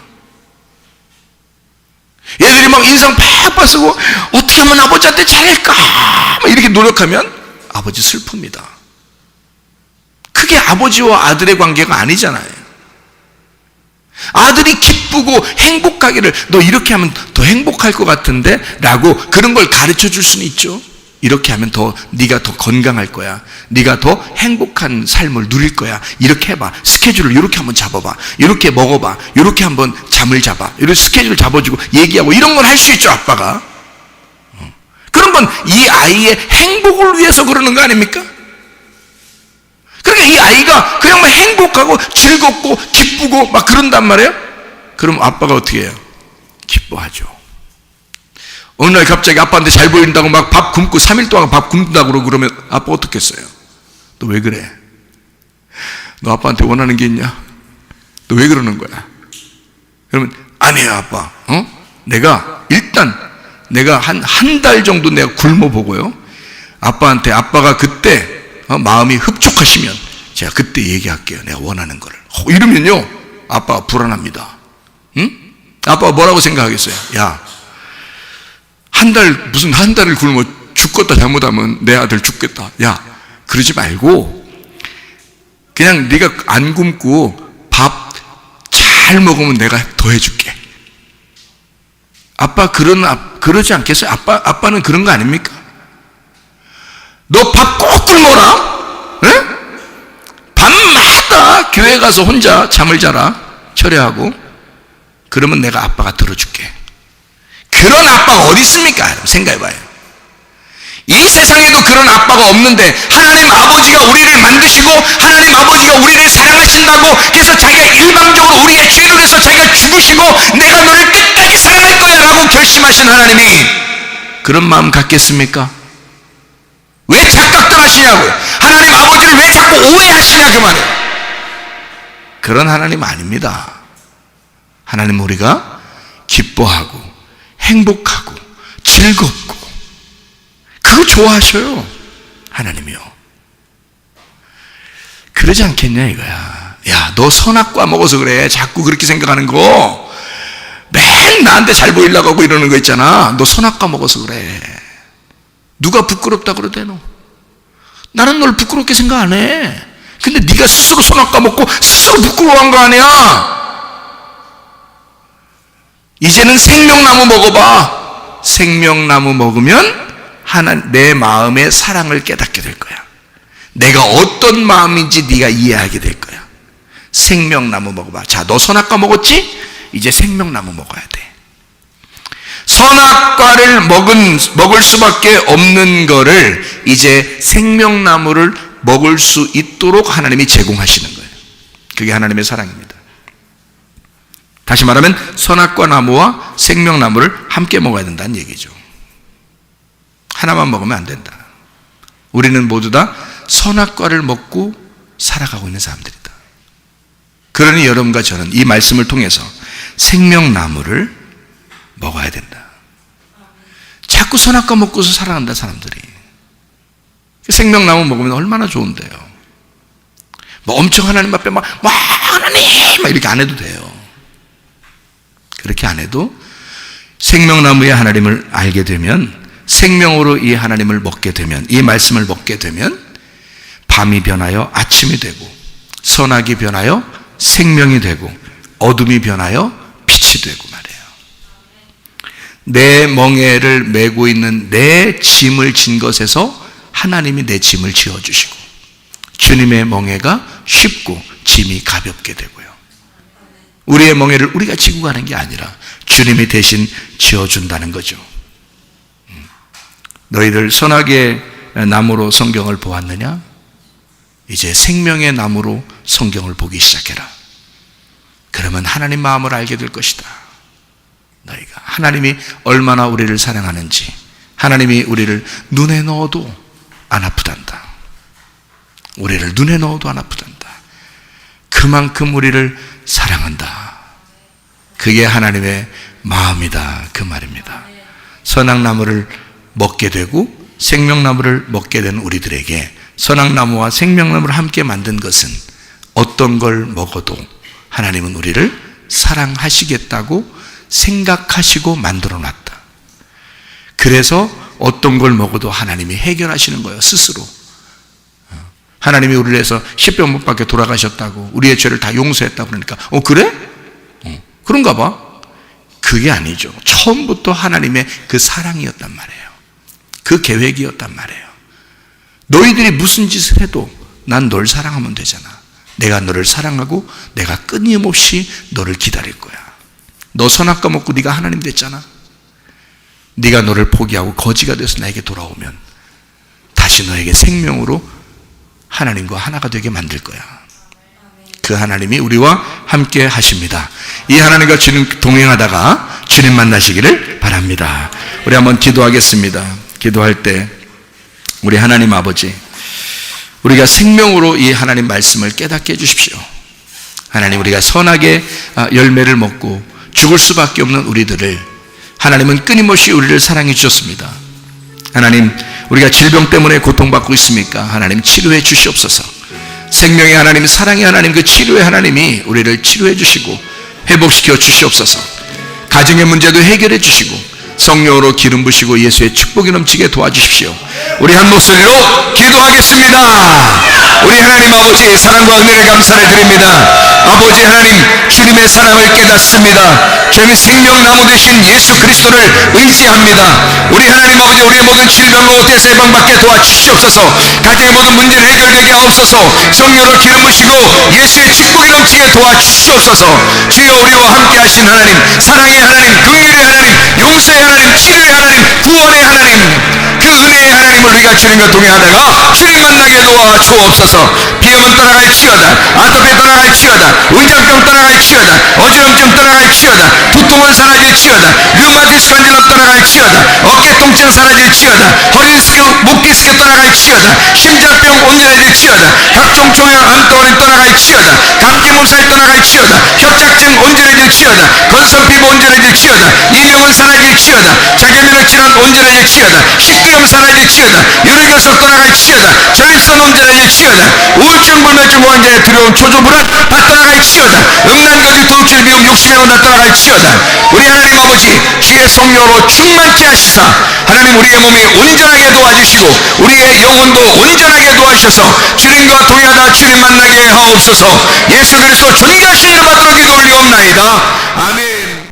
얘들이 막 인상 팍팍 쓰고 어떻게 하면 아버지한테 잘할까 막 이렇게 노력하면 아버지 슬픕니다. 그게 아버지와 아들의 관계가 아니잖아요. 아들이 기쁘고 행복하기를, 너 이렇게 하면 더 행복할 것 같은데 라고 그런 걸 가르쳐 줄 수는 있죠. 이렇게 하면 네가 더 건강할 거야, 네가 더 행복한 삶을 누릴 거야, 이렇게 해봐, 스케줄을 이렇게 한번 잡아봐, 이렇게 먹어봐, 이렇게 한번 잠을 잡아, 이렇게 스케줄 잡아주고 얘기하고 이런 건 할 수 있죠. 아빠가. 그런 건 이 아이의 행복을 위해서 그러는 거 아닙니까? 그러니까 이 아이가 그냥 막 행복하고 즐겁고 기쁘고 막 그런단 말이에요. 그럼 아빠가 어떻게 해요? 기뻐하죠. 어느 날 갑자기 아빠한테 잘 보인다고 막 밥 굶고 3일 동안 밥 굶는다고 그러면 아빠 어떻겠어요? 너 왜 그래? 너 아빠한테 원하는 게 있냐? 너 왜 그러는 거야? 그러면 아니에요 아빠. 내가 한 달 정도 내가 굶어보고요, 아빠한테 아빠가 그때 마음이 흡족하시면 제가 그때 얘기할게요. 내가 원하는 거를. 이러면요 아빠가 불안합니다. 응? 아빠가 뭐라고 생각하겠어요? 야, 한 달을 굶어 죽겠다, 잘못하면 내 아들 죽겠다. 야, 그러지 말고 그냥 네가 안 굶고 밥 잘 먹으면 내가 더 해줄게. 아빠 그러지 않겠어요? 아빠는 그런 거 아닙니까? 너 밥 꼭 굶어라. 응? 밤마다 교회 가서 혼자 잠을 자라. 철야하고. 그러면 내가 아빠가 들어줄게. 그런 아빠가 어디 있습니까? 생각해봐요. 이 세상에도 그런 아빠가 없는데 하나님 아버지가 우리를 만드시고 하나님 아버지가 우리를 사랑하신다고 해서 자기가 일방적으로 우리의 죄를 위해서 자기가 죽으시고 내가 너를 끝까지 사랑할 거야 라고 결심하신 하나님이 그런 마음 갖겠습니까? 왜 착각들 하시냐고요. 하나님 아버지를 왜 자꾸 오해하시냐 그 말이에요. 그런 하나님 아닙니다. 하나님 우리가 기뻐하고 행복하고 즐겁고 좋아하셔요. 하나님이요. 그러지 않겠냐 이거야. 야, 너 선악과 먹어서 그래. 자꾸 그렇게 생각하는 거. 매일 나한테 잘 보이려고 하고 이러는 거 있잖아. 너 선악과 먹어서 그래. 누가 부끄럽다 그러대 너. 나는 널 부끄럽게 생각 안 해. 근데 네가 스스로 선악과 먹고 스스로 부끄러워한 거 아니야. 이제는 생명나무 먹어봐. 생명나무 먹으면 내 마음의 사랑을 깨닫게 될 거야. 내가 어떤 마음인지 네가 이해하게 될 거야. 생명나무 먹어봐. 자, 너 선악과 먹었지? 이제 생명나무 먹어야 돼. 선악과를 먹을 수밖에 없는 거를 이제 생명나무를 먹을 수 있도록 하나님이 제공하시는 거예요. 그게 하나님의 사랑입니다. 다시 말하면 선악과 나무와 생명나무를 함께 먹어야 된다는 얘기죠. 하나만 먹으면 안 된다. 우리는 모두 다 선악과를 먹고 살아가고 있는 사람들이다. 그러니 여러분과 저는 이 말씀을 통해서 생명나무를 먹어야 된다. 자꾸 선악과 먹고서 살아간다 사람들이. 생명나무 먹으면 얼마나 좋은데요. 뭐 엄청 하나님 앞에 막 하나님 막 이렇게 안 해도 돼요. 그렇게 안 해도 생명나무의 하나님을 알게 되면, 생명으로 이 하나님을 먹게 되면, 이 말씀을 먹게 되면 밤이 변하여 아침이 되고, 선악이 변하여 생명이 되고, 어둠이 변하여 빛이 되고 말이에요. 내 멍에를 메고 있는 내 짐을 진 것에서 하나님이 내 짐을 지어주시고, 주님의 멍에가 쉽고 짐이 가볍게 되고요. 우리의 멍에를 우리가 지고 가는 게 아니라 주님이 대신 지어준다는 거죠. 너희들 선악의 나무로 성경을 보았느냐? 이제 생명의 나무로 성경을 보기 시작해라. 그러면 하나님 마음을 알게 될 것이다. 너희가 하나님이 얼마나 우리를 사랑하는지, 하나님이 우리를 눈에 넣어도 안 아프단다. 우리를 눈에 넣어도 안 아프단다. 그만큼 우리를 사랑한다. 그게 하나님의 마음이다, 그 말입니다. 선악나무를 먹게 되고 생명나무를 먹게 된 우리들에게 선악나무와 생명나무를 함께 만든 것은 어떤 걸 먹어도 하나님은 우리를 사랑하시겠다고 생각하시고 만들어 놨다. 그래서 어떤 걸 먹어도 하나님이 해결하시는 거예요, 스스로. 하나님이 우리를 위해서 십병 못 박혀 돌아가셨다고, 우리의 죄를 다 용서했다고 그러니까 그래? 그런가 봐. 그게 아니죠. 처음부터 하나님의 그 사랑이었단 말이에요. 그 계획이었단 말이에요. 너희들이 무슨 짓을 해도 난 널 사랑하면 되잖아. 내가 너를 사랑하고 내가 끊임없이 너를 기다릴 거야. 너 선악과 먹고 네가 하나님 됐잖아. 네가 너를 포기하고 거지가 돼서 나에게 돌아오면 다시 너에게 생명으로 하나님과 하나가 되게 만들 거야. 그 하나님이 우리와 함께 하십니다. 이 하나님과 주님 동행하다가 주님 만나시기를 바랍니다. 우리 한번 기도하겠습니다. 기도할 때 우리 하나님 아버지, 우리가 생명으로 이 하나님 말씀을 깨닫게 해주십시오. 하나님, 우리가 선악의 열매를 먹고 죽을 수밖에 없는 우리들을 하나님은 끊임없이 우리를 사랑해 주셨습니다. 하나님, 우리가 질병 때문에 고통받고 있습니까? 하나님 치료해 주시옵소서. 생명의 하나님, 사랑의 하나님, 그 치료의 하나님이 우리를 치료해 주시고 회복시켜 주시옵소서. 가정의 문제도 해결해 주시고 성령으로 기름 부시고 예수의 축복이 넘치게 도와주십시오. 우리 한 목소리로 기도하겠습니다. 우리 하나님 아버지, 사랑과 은혜를 감사를 드립니다. 아버지 하나님, 주님의 사랑을 깨닫습니다. 주님의 생명나무 되신 예수 그리스도를 의지합니다. 우리 하나님 아버지, 우리의 모든 질병으로 대세 예방받게 도와주시옵소서. 가정의 모든 문제를 해결되게 하옵소서. 성령으로 기름 부시고 예수의 축복이 넘치게 도와주시옵소서. 주여, 우리와 함께 하신 하나님, 사랑의 하나님, 긍휼의 하나님, 용서의 하나님, 치료의 하나님, 구원의 하나님, 그 은혜의 하나님을 우리가 주님과 동행하다가 주님 만나게 도와주옵소서. 비염은 떠나갈지어다, 아토피 떠나갈지어다, 의장병 떠나갈지어다, 어지럼증 떠나갈지어다, 두통은 사라질지어다, 류마티스 관절염 떠나갈지어다, 어깨 통증 사라질지어다, 허리 디스크, 목 디스크 떠나갈지어다, 심장병 온전해질지어다, 각종 종양 암덩어리 떠나갈지어다, 감기 몸살 떠나갈지어다, 협착증 온전해질지어다, 건선 피부 온전해질지어다, 이명은 사라질지어다, 자결면역 질환 온전해질지어다, 식도염 사라질지어다, 치여다. 유리교섭 떠나갈 치여다. 절선 온전하게 치여다. 우울증 불면증 무한자의 두려움 초조 불안 다 떠나갈 치여다. 음란 거짓 도둑질 미움 욕심의 원다 떠나갈 치여다. 우리 하나님 아버지 주의 성령으로 충만케 하시사 하나님 우리의 몸이 온전하게 도와주시고 우리의 영혼도 온전하게 도와주셔서 주님과 동행하다 주님 만나게 하옵소서. 예수 그리스도 존귀하신 이름 받들어 기도 올리옵나이다.